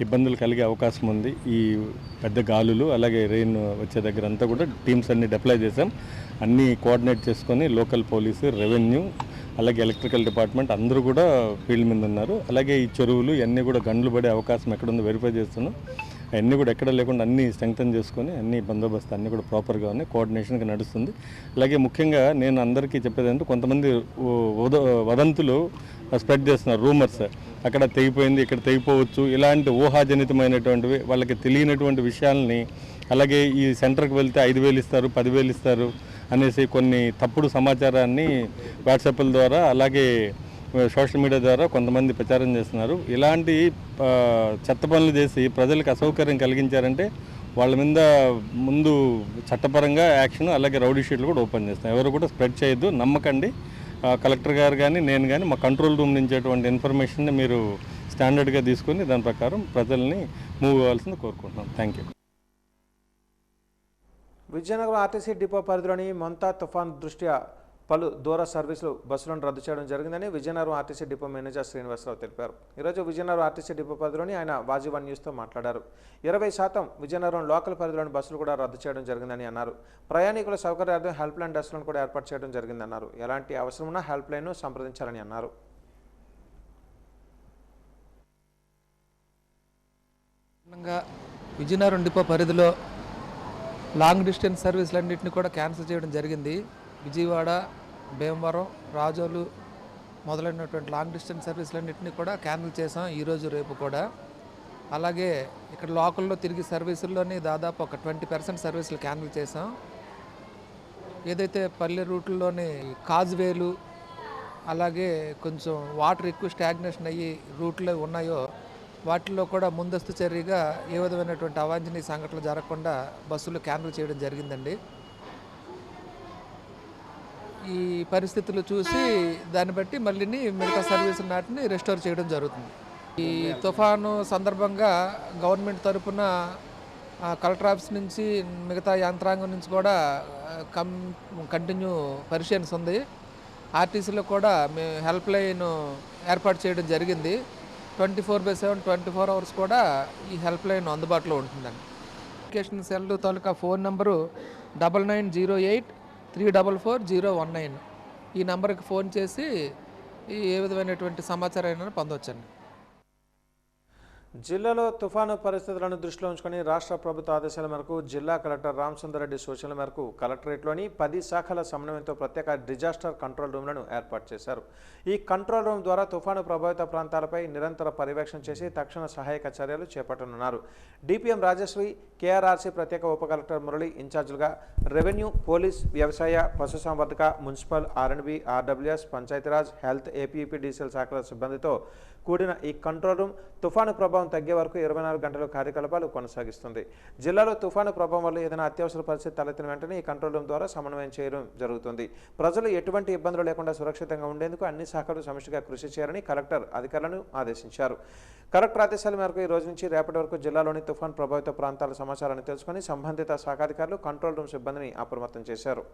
ఇబ్బందులు కలిగే అవకాశం ఉంది, ఈ పెద్ద గాలులు అలాగే రెయిన్ వచ్చే దగ్గర అంతా కూడా టీమ్స్ అన్ని డిప్లాయ్ చేసాం. అన్నీ కోఆర్డినేట్ చేసుకొని లోకల్ పోలీసు, రెవెన్యూ అలాగే ఎలక్ట్రికల్ డిపార్ట్మెంట్ అందరూ కూడా ఫీల్డ్ మీద ఉన్నారు. అలాగే ఈ చెరువులు ఇవన్నీ కూడా గండ్లు పడే అవకాశం ఎక్కడుందో వెరిఫై చేస్తున్నాం. అవన్నీ కూడా ఎక్కడ లేకుండా అన్నీ స్ట్రెంగ్తన్ చేసుకొని అన్ని బందోబస్తు అన్నీ కూడా ప్రాపర్గా ఉన్నాయి, కోఆర్డినేషన్గా నడుస్తుంది. అలాగే ముఖ్యంగా నేను అందరికీ చెప్పేది అంటే కొంతమంది వదంతులు స్ప్రెడ్ చేస్తున్నారు, రూమర్స్, అక్కడ తెగిపోయింది ఇక్కడ తెగిపోవచ్చు, ఇలాంటి ఊహాజనితమైనటువంటివి వాళ్ళకి తెలియనటువంటి విషయాల్ని, అలాగే ఈ సెంటర్కి వెళ్తే 5,000 ఇస్తారు 10,000 ఇస్తారు అనేసి కొన్ని తప్పుడు సమాచారాన్ని వాట్సాప్ల ద్వారా అలాగే సోషల్ మీడియా ద్వారా కొంతమంది ప్రచారం చేస్తున్నారు. ఇలాంటి చెత్త పనులు చేసి ప్రజలకు అసౌకర్యం కలిగించారంటే వాళ్ళ మీద ముందు చట్టపరంగా యాక్షన్, అలాగే రౌడీ షీట్లు కూడా ఓపెన్ చేస్తాం. ఎవరు కూడా స్ప్రెడ్ చేయొద్దు, నమ్మకండి. కలెక్టర్ గారు కానీ నేను కానీ మా కంట్రోల్ రూమ్ నుంచి అటువంటి ఇన్ఫర్మేషన్ని మీరు స్టాండర్డ్గా తీసుకొని దాని ప్రకారం ప్రజల్ని మూవ్ అవ్వాల్సింది కోరుకుంటున్నాం. Thank you. Vizianagaram RTC depot పరిధిలోని మొంతా తుఫాన్ దృష్ట్యా పలు దూర సర్వీసులు బస్సులను రద్దు చేయడం జరిగిందని Vizianagaram RTC depot manager Srinivasarao తెలిపారు. ఈరోజు విజయనగరం ఆర్టీసీ డిపో పరిధిలోని ఆయన వాజీవన్ న్యూస్తో మాట్లాడారు. 20% విజయనగరం లోకల్ పరిధిలోని బస్సులు కూడా రద్దు చేయడం జరిగిందని అన్నారు. ప్రయాణికుల సౌకర్యార్థం హెల్ప్ లైన్ డెస్క్లను కూడా ఏర్పాటు చేయడం జరిగిందన్నారు. ఎలాంటి అవసరం ఉన్నా హెల్ప్ లైన్ను సంప్రదించాలని అన్నారు. విజయనగరం డిపో పరిధిలో లాంగ్ డిస్టెన్స్ సర్వీసులన్నింటినీ కూడా క్యాన్సిల్ చేయడం జరిగింది. విజయవాడ, భీమవరం, రాజోలు మొదలైనటువంటి లాంగ్ డిస్టెన్స్ సర్వీసులన్నింటినీ కూడా క్యాన్సిల్ చేసాం ఈరోజు రేపు కూడా. అలాగే ఇక్కడ లోకల్లో తిరిగి సర్వీసుల్లోని దాదాపు ఒక 20% సర్వీసులు క్యాన్సిల్ చేసాం. ఏదైతే పల్లె రూట్లలోని కాజ్వేలు అలాగే కొంచెం వాటర్ ఎక్కువ స్టాగ్నేషన్ అయ్యి రూట్లో ఉన్నాయో వాటిల్లో కూడా ముందస్తు చర్యగా ఏ విధమైనటువంటి అవాంఛనీయ సంఘటనలు జరగకుండా బస్సులు క్యాన్సిల్ చేయడం జరిగిందండి. ఈ పరిస్థితులు చూసి దాన్ని బట్టి మళ్ళీ మిగతా సర్వీసుల నాటిని రెస్టోర్ చేయడం జరుగుతుంది. ఈ తుఫాను సందర్భంగా గవర్నమెంట్ తరఫున కలెక్టర్ ఆఫీస్ నుంచి మిగతా యంత్రాంగం నుంచి కూడా కంటిన్యూ పరిశీలన ఉంది. ఆర్టీసీలో కూడా మేము హెల్ప్ లైన్ ఏర్పాటు చేయడం జరిగింది. 24/7 24 అవర్స్ కూడా ఈ హెల్ప్ లైన్ అందుబాటులో ఉంటుందండి. కమ్యూనికేషన్ సెల్ తాలూకా ఫోన్ నెంబరు 9908344019. ఈ నెంబర్కి ఫోన్ చేసి ఏ విధమైనటువంటి సమాచారం అయినా పొందవచ్చండి. జిల్లాలో తుఫాను పరిస్థితులను దృష్టిలో ఉంచుకొని రాష్ట్ర ప్రభుత్వ ఆదేశాల మేరకు జిల్లా కలెక్టర్ రామసుందర్రెడ్డి సూచనల మేరకు కలెక్టరేట్లోని 10 శాఖల సమన్వయంతో ప్రత్యేక డిజాస్టర్ కంట్రోల్ రూమ్లను ఏర్పాటు చేశారు. ఈ కంట్రోల్ రూమ్ ద్వారా తుఫాను ప్రభావిత ప్రాంతాలపై నిరంతర పర్యవేక్షణ చేసి తక్షణ సహాయక చర్యలు చేపట్టనున్నారు. డిపిఎం రాజశ్రీ, కేఆర్ఆర్సీ ప్రత్యేక ఉప కలెక్టర్ మురళి ఇన్ఛార్జీలుగా రెవెన్యూ, పోలీస్, వ్యవసాయ, పశుసంవర్ధక, మున్సిపల్, ఆర్ఎండ్బి, ఆర్డబ్ల్యూఎస్, పంచాయతీరాజ్, హెల్త్, ఏపీఈపీడీసీఎల్ శాఖల సిబ్బందితో కూడిన ఈ కంట్రోల్ రూమ్ తుఫాను ప్రభావం తగ్గే వరకు 24 గంటల కార్యకలాపాలు కొనసాగిస్తుంది. జిల్లాలో తుఫాను ప్రభావం వల్ల ఏదైనా అత్యవసర పరిస్థితి తలెత్తిన వెంటనే ఈ కంట్రోల్ రూమ్ ద్వారా సమన్వయం చేయడం జరుగుతుంది. ప్రజలు ఎటువంటి ఇబ్బందులు లేకుండా సురక్షితంగా ఉండేందుకు అన్ని శాఖలు సమిష్టిగా కృషి చేయాలని కలెక్టర్ అధికారులను ఆదేశించారు. కలెక్టర్ ఆదేశాల మేరకు ఈ రోజు నుంచి రేపటి వరకు జిల్లాలోని తుఫాను ప్రభావిత ప్రాంతాల సమాచారాన్ని తెలుసుకుని సంబంధిత శాఖాధికారులు కంట్రోల్ రూమ్ సిబ్బందిని అప్రమత్తం చేశారు.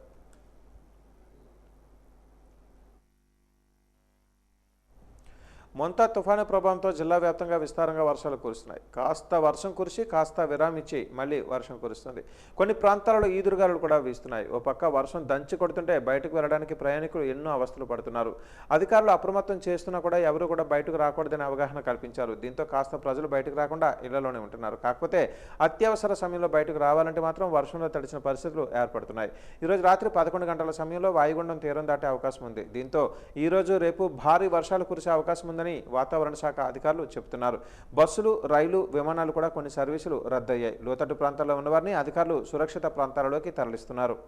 మొంతా తుఫాను ప్రభావంతో జిల్లా వ్యాప్తంగా విస్తారంగా వర్షాలు కురుస్తున్నాయి. కాస్త వర్షం కురిసి కాస్త విరామిచ్చి మళ్ళీ వర్షం కురుస్తుంది. కొన్ని ప్రాంతాలలో ఈదురుగాలులు కూడా వీస్తున్నాయి. ఓ పక్క వర్షం దంచి కొడుతుంటే బయటకు వెళ్ళడానికి ప్రయాణికులు ఎన్నో అవస్థలు పడుతున్నారు. అధికారులు అప్రమత్తం చేస్తున్నా కూడా ఎవరు కూడా బయటకు రాకూడదని అవగాహన కల్పించారు. దీంతో కాస్త ప్రజలు బయటకు రాకుండా ఇళ్లలోనే ఉంటున్నారు. కాకపోతే అత్యవసర సమయంలో బయటకు రావాలంటే మాత్రం వర్షంలో తడిచిన పరిస్థితులు ఏర్పడుతున్నాయి. ఈరోజు రాత్రి 11 గంటల సమయంలో వాయుగుండం తీరం దాటే అవకాశం ఉంది. దీంతో ఈరోజు రేపు భారీ వర్షాలు కురిసే అవకాశం ఉందని వాతావరణ శాఖ అధికారులు చెబుతున్నారు. బస్సులు, రైలు, విమానాలు కూడా కొన్ని సర్వీసులు రద్దయ్యాయి. లోతట్టు ప్రాంతాల్లో ఉన్నవారిని అధికారులు సురక్షిత ప్రాంతాలలోకి తరలిస్తున్నారు.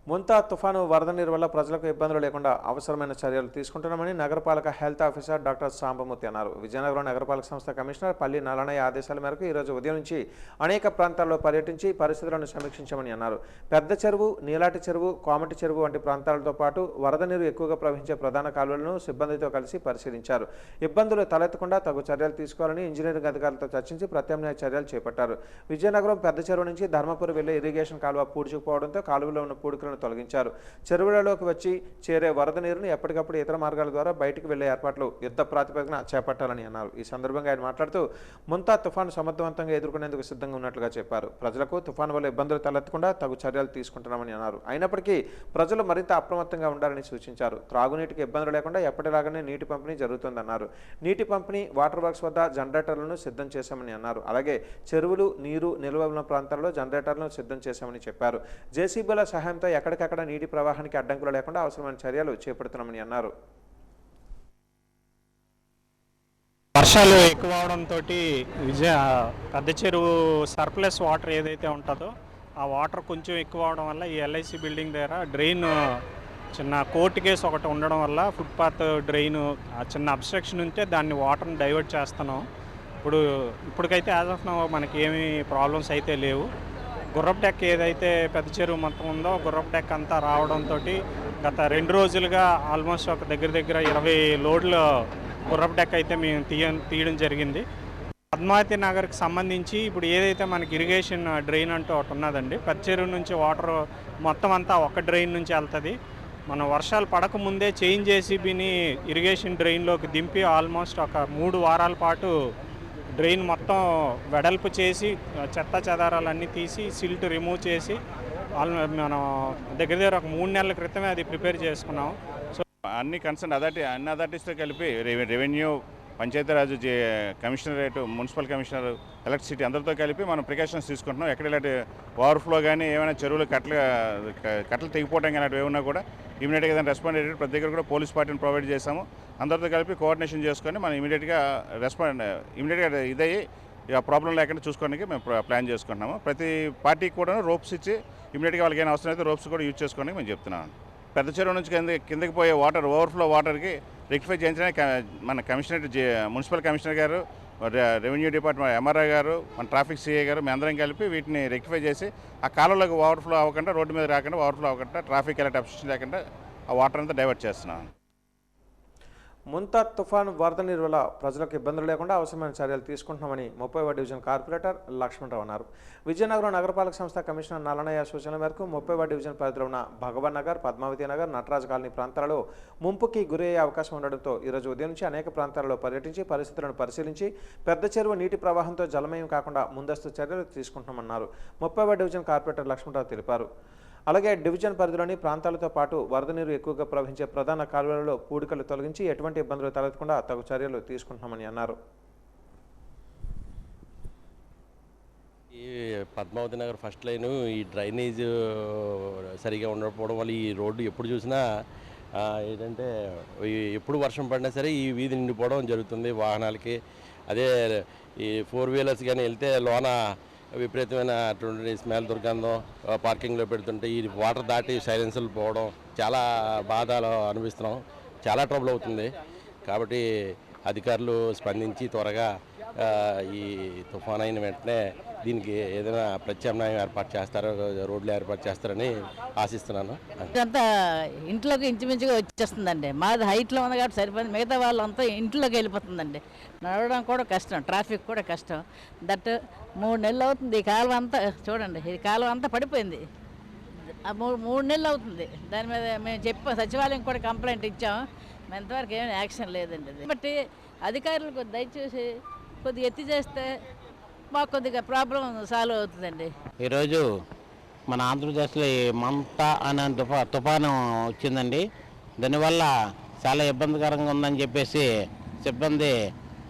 మొంతా తుఫాను వరద నీరు వల్ల ప్రజలకు ఇబ్బందులు లేకుండా అవసరమైన చర్యలు తీసుకుంటున్నామని నగరపాలక హెల్త్ ఆఫీసర్ డాక్టర్ సాంబమూర్తి అన్నారు. విజయనగరం నగరపాలక సంస్థ కమిషనర్ పల్లి నారాయణయ్య ఆదేశాల మేరకు ఈరోజు ఉదయం నుంచి అనేక ప్రాంతాల్లో పర్యటించి పరిస్థితులను సమీక్షించామని అన్నారు. పెద్ద చెరువు, నీలాటి చెరువు, కోమటి చెరువు వంటి ప్రాంతాలతో పాటు వరద నీరు ఎక్కువగా ప్రవహించే ప్రధాన కాలువలను సిబ్బందితో కలిసి పరిశీలించారు. ఇబ్బందులు తలెత్తకుండా తగు చర్యలు తీసుకోవాలని ఇంజనీరింగ్ అధికారులతో చర్చించి ప్రత్యామ్నాయ చర్యలు చేపట్టారు. విజయనగరం పెద్ద చెరువు నుంచి ధర్మపురి వెళ్లే ఇరిగేషన్ కాలువ పూడ్చుకుపోవడంతో కాలువలో ఉన్న పూడికలను తొలగించారు. చెరువులలోకి వచ్చి చేరే వరద నీరుని ఎప్పటికప్పుడు ఇతర మార్గాల ద్వారా బయటకు వెళ్లే ఏర్పాట్లు యుద్ధ ప్రాతిపదికన చేపట్టాలని అన్నారు. ఈ సందర్భంగా ఆయన మాట్లాడుతూ మొంతా తుఫాను సమర్థవంతంగా ఎదుర్కొనేందుకు సిద్ధంగా ఉన్నట్లుగా చెప్పారు. ప్రజలకు తుఫాను వల్ల ఇబ్బందులు తలెత్తకుండా తగు చర్యలు తీసుకుంటున్నామని అన్నారు. అయినప్పటికీ ప్రజలు మరింత అప్రమత్తంగా ఉండాలని సూచించారు. త్రాగునీటికి ఇబ్బందులు లేకుండా ఎప్పటిలాగానే నీటి పంపిణీ జరుగుతుందన్నారు. నీటి పంపిణీ వాటర్ వర్క్స్ వద్ద జనరేటర్లను సిద్ధం చేశామని అన్నారు. అలాగే చెరువులు, నీరు నిల్వ ఉన్న ప్రాంతాల్లో జనరేటర్లను సిద్ధం చేశామని చెప్పారు. జేసీబీల సహాయంతో ఎక్కడికక్కడ నీటి ప్రవాహానికి అడ్డంకులు లేకుండా అవసరమైన చర్యలు చేపడుతున్నామని అన్నారు. వర్షాలు ఎక్కువ అవడంతో పెద్ద చెరువు సర్ప్లస్ వాటర్ ఏదైతే ఉంటుందో ఆ వాటర్ కొంచెం ఎక్కువ అవడం వల్ల ఈ ఎల్ఐసి బిల్డింగ్ దగ్గర డ్రైన్ చిన్న కోర్టు కేసు ఒకటి ఉండడం వల్ల ఫుట్పాత్ డ్రైన్ చిన్న అబ్స్ట్రక్షన్ ఉంటే దాన్ని వాటర్ని డైవర్ట్ చేస్తున్నాం. ఇప్పటికైతే యాజ్ ఆఫ్ నౌ మనకి ఏమీ ప్రాబ్లమ్స్ అయితే లేవు. గుర్రపు డెక్ ఏదైతే పెద్ద చెరువు మొత్తం ఉందో గుర్రపు డెక్ అంతా రావడంతో గత 2 రోజులుగా ఆల్మోస్ట్ ఒక దగ్గర 20 లోడ్ల గుర్రపు డెక్ అయితే మేము తీయడం జరిగింది. పద్మావతి నగర్కి సంబంధించి ఇప్పుడు ఏదైతే మనకి ఇరిగేషన్ డ్రైన్ అంటూ ఒకటి ఉన్నదండి, పెద్ద చెరువు నుంచి వాటర్ మొత్తం అంతా ఒక డ్రైన్ నుంచి వెళ్తుంది. మనం వర్షాలు పడకముందే చేంజ్ జేసీబీని ఇరిగేషన్ డ్రైన్లోకి దింపి ఆల్మోస్ట్ ఒక 3 వారాల పాటు డ్రైన్ మొత్తం వెడల్పు చేసి చెత్త చెదారాలన్నీ తీసి సిల్ట్ రిమూవ్ చేసి మనం దగ్గర ఒక 3 నెలల క్రితమే అది ప్రిపేర్ చేసుకున్నాం. సో అన్ని కన్సర్న్ అథారిటీస్తో కలిపి revenue, Panchayati Raj commissionerate, municipal commissioner, electricity అందరితో కలిపి మనం ప్రికాషన్స్ తీసుకుంటున్నాం. ఎక్కడ ఇలాంటి ఓవర్ఫ్లో కానీ ఏమైనా చెరువులు కట్టలు తెగిపోవడం కానీ అటు ఏమన్నా కూడా ఇమీడియట్గా ఏదైనా రెస్పాండ్ అయ్యేది ప్రతి దగ్గర కూడా పోలీస్ పార్టీని ప్రొవైడ్ చేశాము. అందరితో కలిపి కోఆర్డినేషన్ చేసుకొని మనం ఇమీడియట్గా ఇదయ్యి ప్రాబ్లం లేకుండా చూసుకోవడానికి మేము ప్లాన్ చేసుకుంటున్నాము. ప్రతి పార్టీకి కూడా రోప్స్ ఇచ్చి ఇమీడియట్గా వాళ్ళకి ఏమైనా అవసరం అయితే రోప్స్ కూడా యూజ్ చేసుకోవడానికి మేము చెప్తున్నాం. పెద్ద చెరువు నుంచి కిందకి పోయే వాటర్ ఓవర్ఫ్లో వాటర్కి రెక్టిఫై చేయించడానికి మన కమిషనరేట్, మున్సిపల్ కమిషనర్ గారు, రెవెన్యూ డిపార్ట్మెంట్ ఎంఆర్ఐ గారు, మన ట్రాఫిక్ సిఐ గారు మేము అందరం కలిపి వీటిని రెక్టిఫై చేసి ఆ కాలంలోకి ఓవర్ఫ్లో అవ్వకుండా, రోడ్డు మీద రాకుండా, ఓవర్ఫ్లో అవ్వకుండా, ట్రాఫిక్ ఎలాంటి అబ్స్ట్రక్షన్ లేకుండా ఆ వాటర్ అంతా డైవర్ట్ చేస్తున్నాం. ముంతా తుఫాను వరద నీరు వల్ల ప్రజలకు ఇబ్బందులు లేకుండా అవసరమైన చర్యలు తీసుకుంటున్నామని 30వ డివిజన్ కార్పొరేటర్ లక్ష్మణరావు అన్నారు. విజయనగరం నగరపాలక సంస్థ కమిషనర్ నల్లనయ్య సూచనల మేరకు 30వ డివిజన్ పరిధిలో ఉన్న భగవాన్ నగర్, పద్మావతి నగర్, నటరాజ్ కాలనీ ప్రాంతాలలో ముంపుకి గురయ్యే అవకాశం ఉండడంతో ఈరోజు ఉదయం నుంచి అనేక ప్రాంతాలలో పర్యటించి పరిస్థితులను పరిశీలించి పెద్ద చెరువు నీటి ప్రవాహంతో జలమయం కాకుండా ముందస్తు చర్యలు తీసుకుంటున్నామన్నారు 30వ డివిజన్ కార్పొరేటర్ లక్ష్మణరావు తెలిపారు. అలాగే డివిజన్ పరిధిలోని ప్రాంతాలతో పాటు వరద నీరు ఎక్కువగా ప్రవహించే ప్రధాన కాలువలలో పూడికలు తొలగించి ఎటువంటి ఇబ్బందులు తలెత్తకుండా తగు చర్యలు తీసుకుంటున్నామని అన్నారు. ఈ పద్మావతి నగర్ ఫస్ట్ లైను ఈ డ్రైనేజ్ సరిగా ఉండకపోవడం వల్ల ఈ రోడ్డు ఎప్పుడు చూసినా ఏంటంటే ఎప్పుడు వర్షం పడినా సరే ఈ వీధి నిండిపోవడం జరుగుతుంది వాహనాలకి. అదే ఈ 4 వీలర్స్ కానీ వెళ్తే లోన విపరీతమైన అటువంటి స్మెల్ దుర్గంధం పార్కింగ్లో పెడుతుంటే ఈ వాటర్ దాటి సైలెన్సర్లు పోవడం చాలా బాధలు అనిపిస్తున్నాం. చాలా ట్రబుల్ అవుతుంది. కాబట్టి అధికారులు స్పందించి త్వరగా ఈ తుఫాన్ అయిన వెంటనే దీనికి ఏదైనా ప్రత్యామ్నాయం ఏర్పాటు చేస్తారో, రోడ్లు ఏర్పాటు చేస్తారని ఆశిస్తున్నాను. ఇదంతా ఇంట్లోకి ఇంచుమించుగా వచ్చేస్తుందండి. మాది హైట్లో ఉంది కాబట్టి సరిపోయింది. మిగతా వాళ్ళంతా ఇంట్లోకి వెళ్ళిపోతుందండి. నడవడం కూడా కష్టం, ట్రాఫిక్ కూడా కష్టం. దట్ 3 నెలలు అవుతుంది. ఈ కాలువ అంతా చూడండి, ఈ కాలువ అంతా పడిపోయింది. 3 నెలలు అవుతుంది. దాని మీద మేము చెప్పాం, సచివాలయం కూడా కంప్లైంట్ ఇచ్చాం. ఎంతవరకు ఏమైనా యాక్షన్ లేదండి. కాబట్టి అధికారులకు దయచేసి కొద్దిగా ఎత్తి చేస్తే మాకు కొద్దిగా ప్రాబ్లం సాల్వ్ అవుతుందండి. ఈరోజు మన ఆంధ్రప్రదేశ్లో ఈ మంతా అనే తుఫాను వచ్చిందండి. దానివల్ల చాలా ఇబ్బందికరంగా ఉందని చెప్పేసి సిబ్బంది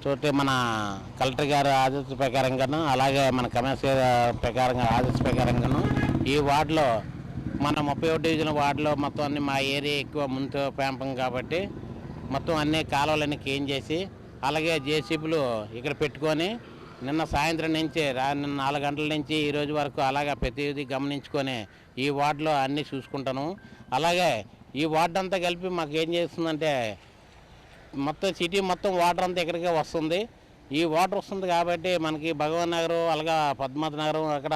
చోటు మన కలెక్టర్ గారి ఆదేశాల ప్రకారంగాను, అలాగే మన కమిషనర్ ప్రకారంగా ఆదేశాల ప్రకారంగాను ఈ వార్డులో మన 30వ డివిజన్ వార్డులో మొత్తం అన్ని మా ఏరియా ఎక్కువ ముందు పెంపం కాబట్టి మొత్తం అన్ని కాలువలన్నీ క్లీన్ చేసి, అలాగే జేసీబీలు ఇక్కడ పెట్టుకొని నిన్న సాయంత్రం నుంచి నిన్న 4 గంటల నుంచి ఈ రోజు వరకు అలాగే ప్రతిదీ గమనించుకొని ఈ వార్డులో అన్నీ చూసుకుంటాను. అలాగే ఈ వార్డు అంతా కలిపి మాకు ఏం చేస్తుందంటే మొత్తం సిటీ మొత్తం వాటర్ అంతా ఇక్కడికే వస్తుంది. ఈ వాటర్ వస్తుంది కాబట్టి మనకి భగవాన్ నగరు, అలాగే పద్మావతి నగరం, అక్కడ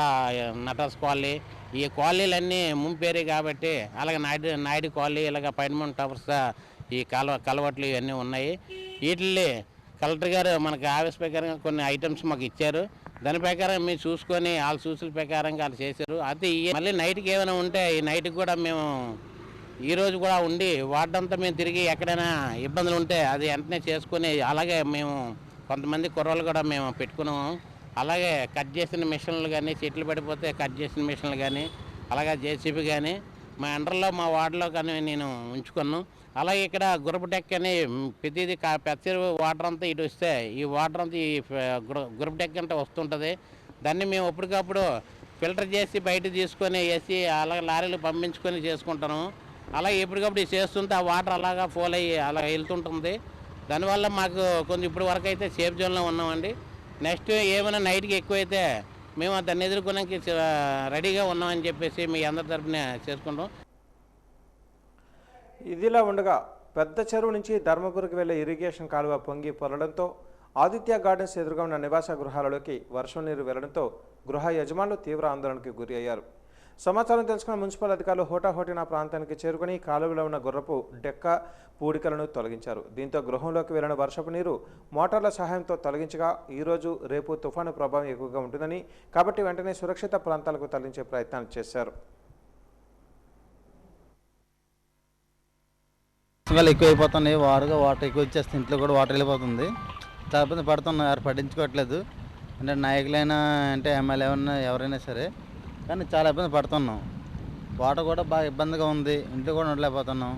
నటరాజ్ కాలనీ, ఈ కాలనీలన్నీ ముంపేరే కాబట్టి, అలాగే నాయుడు కాలనీ, ఇలాగ పైన్మౌంట్ టవర్స్ ఈ కలవట్లు ఇవన్నీ ఉన్నాయి. వీటిని కలెక్టర్ గారు మనకి ఆఫీస్ ప్రకారంగా కొన్ని ఐటమ్స్ మాకు ఇచ్చారు. దాని ప్రకారం మేము చూసుకొని వాళ్ళ సూచనల ప్రకారంగా వాళ్ళు చేశారు. అయితే మళ్ళీ నైట్కి ఏమైనా ఉంటే ఈ నైట్కి కూడా మేము ఈరోజు కూడా ఉండి వార్డంతా మేము తిరిగి ఎక్కడైనా ఇబ్బందులు ఉంటే అది వెంటనే చేసుకొని, అలాగే మేము కొంతమంది కుర్రలు కూడా మేము పెట్టుకున్నాము. అలాగే కట్ చేసిన మిషన్లు కానీ, చెట్లు పడిపోతే కట్ చేసిన మిషన్లు కానీ, అలాగే జేసీబీ కానీ మా అండర్లో మా వార్డులో కానీ నేను ఉంచుకున్నాను. అలాగే ఇక్కడ గురపు డెక్ అని ప్రతిదీ పెద్ద వాటర్ అంతా ఇటు వస్తే ఈ వాటర్ అంతా ఈ గురపు డెక్ అంటే వస్తుంటుంది. దాన్ని మేము ఎప్పటికప్పుడు ఫిల్టర్ చేసి బయట తీసుకొని వేసి అలాగే లారీలు పంపించుకొని చేసుకుంటాము. అలాగే ఎప్పటికప్పుడు చేస్తుంటే ఆ వాటర్ అలాగా ఫోల్ అయ్యి అలా వెళ్తుంటుంది. దానివల్ల మాకు కొంచెం ఇప్పటి వరకు అయితే సేఫ్ జోన్లో ఉన్నామండి. నెక్స్ట్ ఏమైనా నైట్కి ఎక్కువైతే మేము దాన్ని ఎదుర్కోవడానికి రెడీగా ఉన్నామని చెప్పేసి మీ అందరి తరఫున చేసుకుంటాం. ఇదిలా ఉండగా పెద్ద చెరువు నుంచి ధర్మపురికి వెళ్లే ఇరిగేషన్ కాలువ పొంగి పొరడంతో ఆదిత్య గార్డెన్స్ ఎదురుగా ఉన్న నివాస గృహాలలోకి వర్షం నీరు వెళ్లడంతో గృహ యజమానులు తీవ్ర ఆందోళనకు గురి అయ్యారు. సమాచారం తెలుసుకున్న మున్సిపల్ అధికారులు హోటాహోటిన ప్రాంతానికి చేరుకుని కాలువలో ఉన్న గుర్రపు డెక్క పూడికలను తొలగించారు. దీంతో గృహంలోకి వెళ్లిన వర్షపు నీరు మోటార్ల సహాయంతో తొలగించగా ఈరోజు రేపు తుఫాను ప్రభావం ఎక్కువగా ఉంటుందని, కాబట్టి వెంటనే సురక్షిత ప్రాంతాలకు తరలించే ప్రయత్నాలు చేశారు. వర్షాలు ఎక్కువ అయిపోతున్నాయి, వాటర్ ఎక్కువ వచ్చేస్తే ఇంట్లో కూడా వాటర్ వెళ్ళిపోతుంది. చాలా ఇబ్బంది పడుతున్నాం, ఎవరు పట్టించుకోవట్లేదు. అంటే నాయకులైనా అంటే ఎమ్మెల్యే ఎవరైనా సరే, కానీ చాలా ఇబ్బంది పడుతున్నాం. వాటర్ కూడా బాగా ఇబ్బందిగా ఉంది, ఇంట్లో కూడా ఉండలేకపోతున్నాం.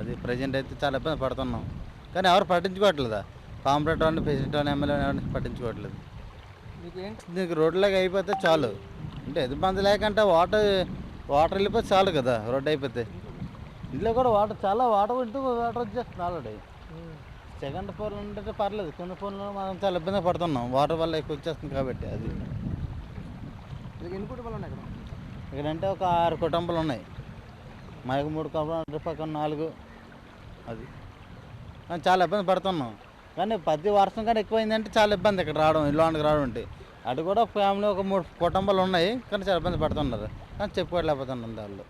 అది ప్రజెంట్ అయితే చాలా ఇబ్బంది పడుతున్నాం, కానీ ఎవరు పట్టించుకోవట్లేదా? కాంపరేటర్ అని ప్రెసిడెంట్ అని ఎమ్మెల్యే ఎవరిని పట్టించుకోవట్లేదు. దీనికి రోడ్లాగా అయిపోతే చాలు, అంటే ఇబ్బంది లేకంటే వాటర్ వెళ్ళిపోతే చాలు కదా, రోడ్డు అయిపోతే. ఇంట్లో కూడా చాలా వాటర్ వచ్చేస్తుంది ఆల్రెడీ. సెకండ్ ఫ్లోర్ ఉంటే పర్లేదు, కొన్ని ఫ్లోర్లో మనం చాలా ఇబ్బంది పడుతున్నాం, వాటర్ వల్ల ఎక్కువ వచ్చేస్తుంది కాబట్టి. అది ఎన్ని కుటుంబాలు ఉన్నాయి ఇక్కడంటే ఒక 6 కుటుంబాలు ఉన్నాయి, మాకు 3 కుటుంబాలు, పక్కన 4. అది కానీ చాలా ఇబ్బంది పడుతున్నాం. కానీ ప్రతి వర్షం కానీ ఎక్కువైందంటే చాలా ఇబ్బంది ఇక్కడ రావడం, ఇల్లు రావడం అంటే. అటు కూడా ఫ్యామిలీ ఒక 3 కుటుంబాలు ఉన్నాయి, కానీ చాలా ఇబ్బంది పడుతున్నారు, కానీ చెప్పుకోలేకపోతున్నాం దానిలో.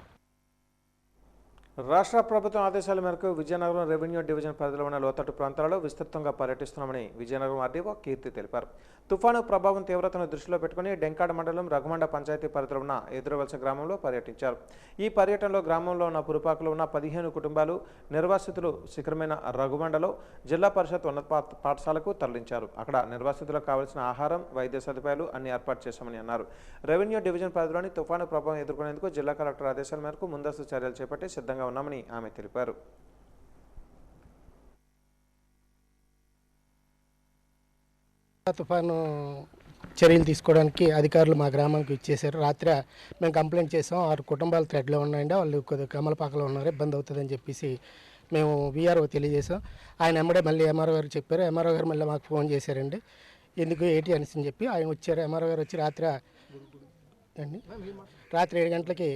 రాష్ట్ర ప్రభుత్వం ఆదేశాల మేరకు విజయనగరం రెవెన్యూ డివిజన్ పరిధిలో ఉన్న లోతట్టు ప్రాంతాలలో విస్తృతంగా పర్యటిస్తున్నామని విజయనగరం ఆర్డీఓ కీర్తి తెలిపారు. తుఫాను ప్రభావం తీవ్రతను దృష్టిలో పెట్టుకుని డెంకాడ మండలం రఘుమండ పంచాయతీ పరిధిలో ఉన్న ఎదురువలస గ్రామంలో పర్యటించారు. ఈ పర్యటనలో గ్రామంలో ఉన్న పురుపాకులో ఉన్న 15 కుటుంబాలు నిర్వాసితులు శిఖరమైన రఘుమండలో జిల్లా పరిషత్ ఉన్నత పాఠశాలకు తరలించారు. అక్కడ నిర్వాసితులకు కావాల్సిన ఆహారం, వైద్య సదుపాయాలు అన్ని ఏర్పాటు చేశామని అన్నారు. రెవెన్యూ డివిజన్ పరిధిలోని తుఫాను ప్రభావం ఎదుర్కొనేందుకు జిల్లా కలెక్టర్ ఆదేశాల మేరకు ముందస్తు చర్యలు చేపట్టి సిద్ధంగా ఉన్నామని ఆమె తెలిపారు. తుఫాను చర్యలు తీసుకోవడానికి అధికారులు మా గ్రామానికి ఇచ్చేశారు. రాత్రి మేము కంప్లైంట్ చేసాం, 6 కుటుంబాలు థ్రెడ్లో ఉన్నాయండి, వాళ్ళు కొద్దిగా కమలపాకలో ఉన్నారు, ఇబ్బంది అవుతుందని చెప్పేసి మేము వీఆర్ఓ తెలియజేసాం. ఆయన ఎమ్మడే మళ్ళీ ఎంఆర్ఓ గారు చెప్పారు. ఎంఆర్ఓ గారు మళ్ళీ మాకు ఫోన్ చేశారండి, ఎందుకు ఏంటి అని చెప్పి ఆయన వచ్చారు. ఎంఆర్ఓ గారు వచ్చి రాత్రి 7 గంటలకి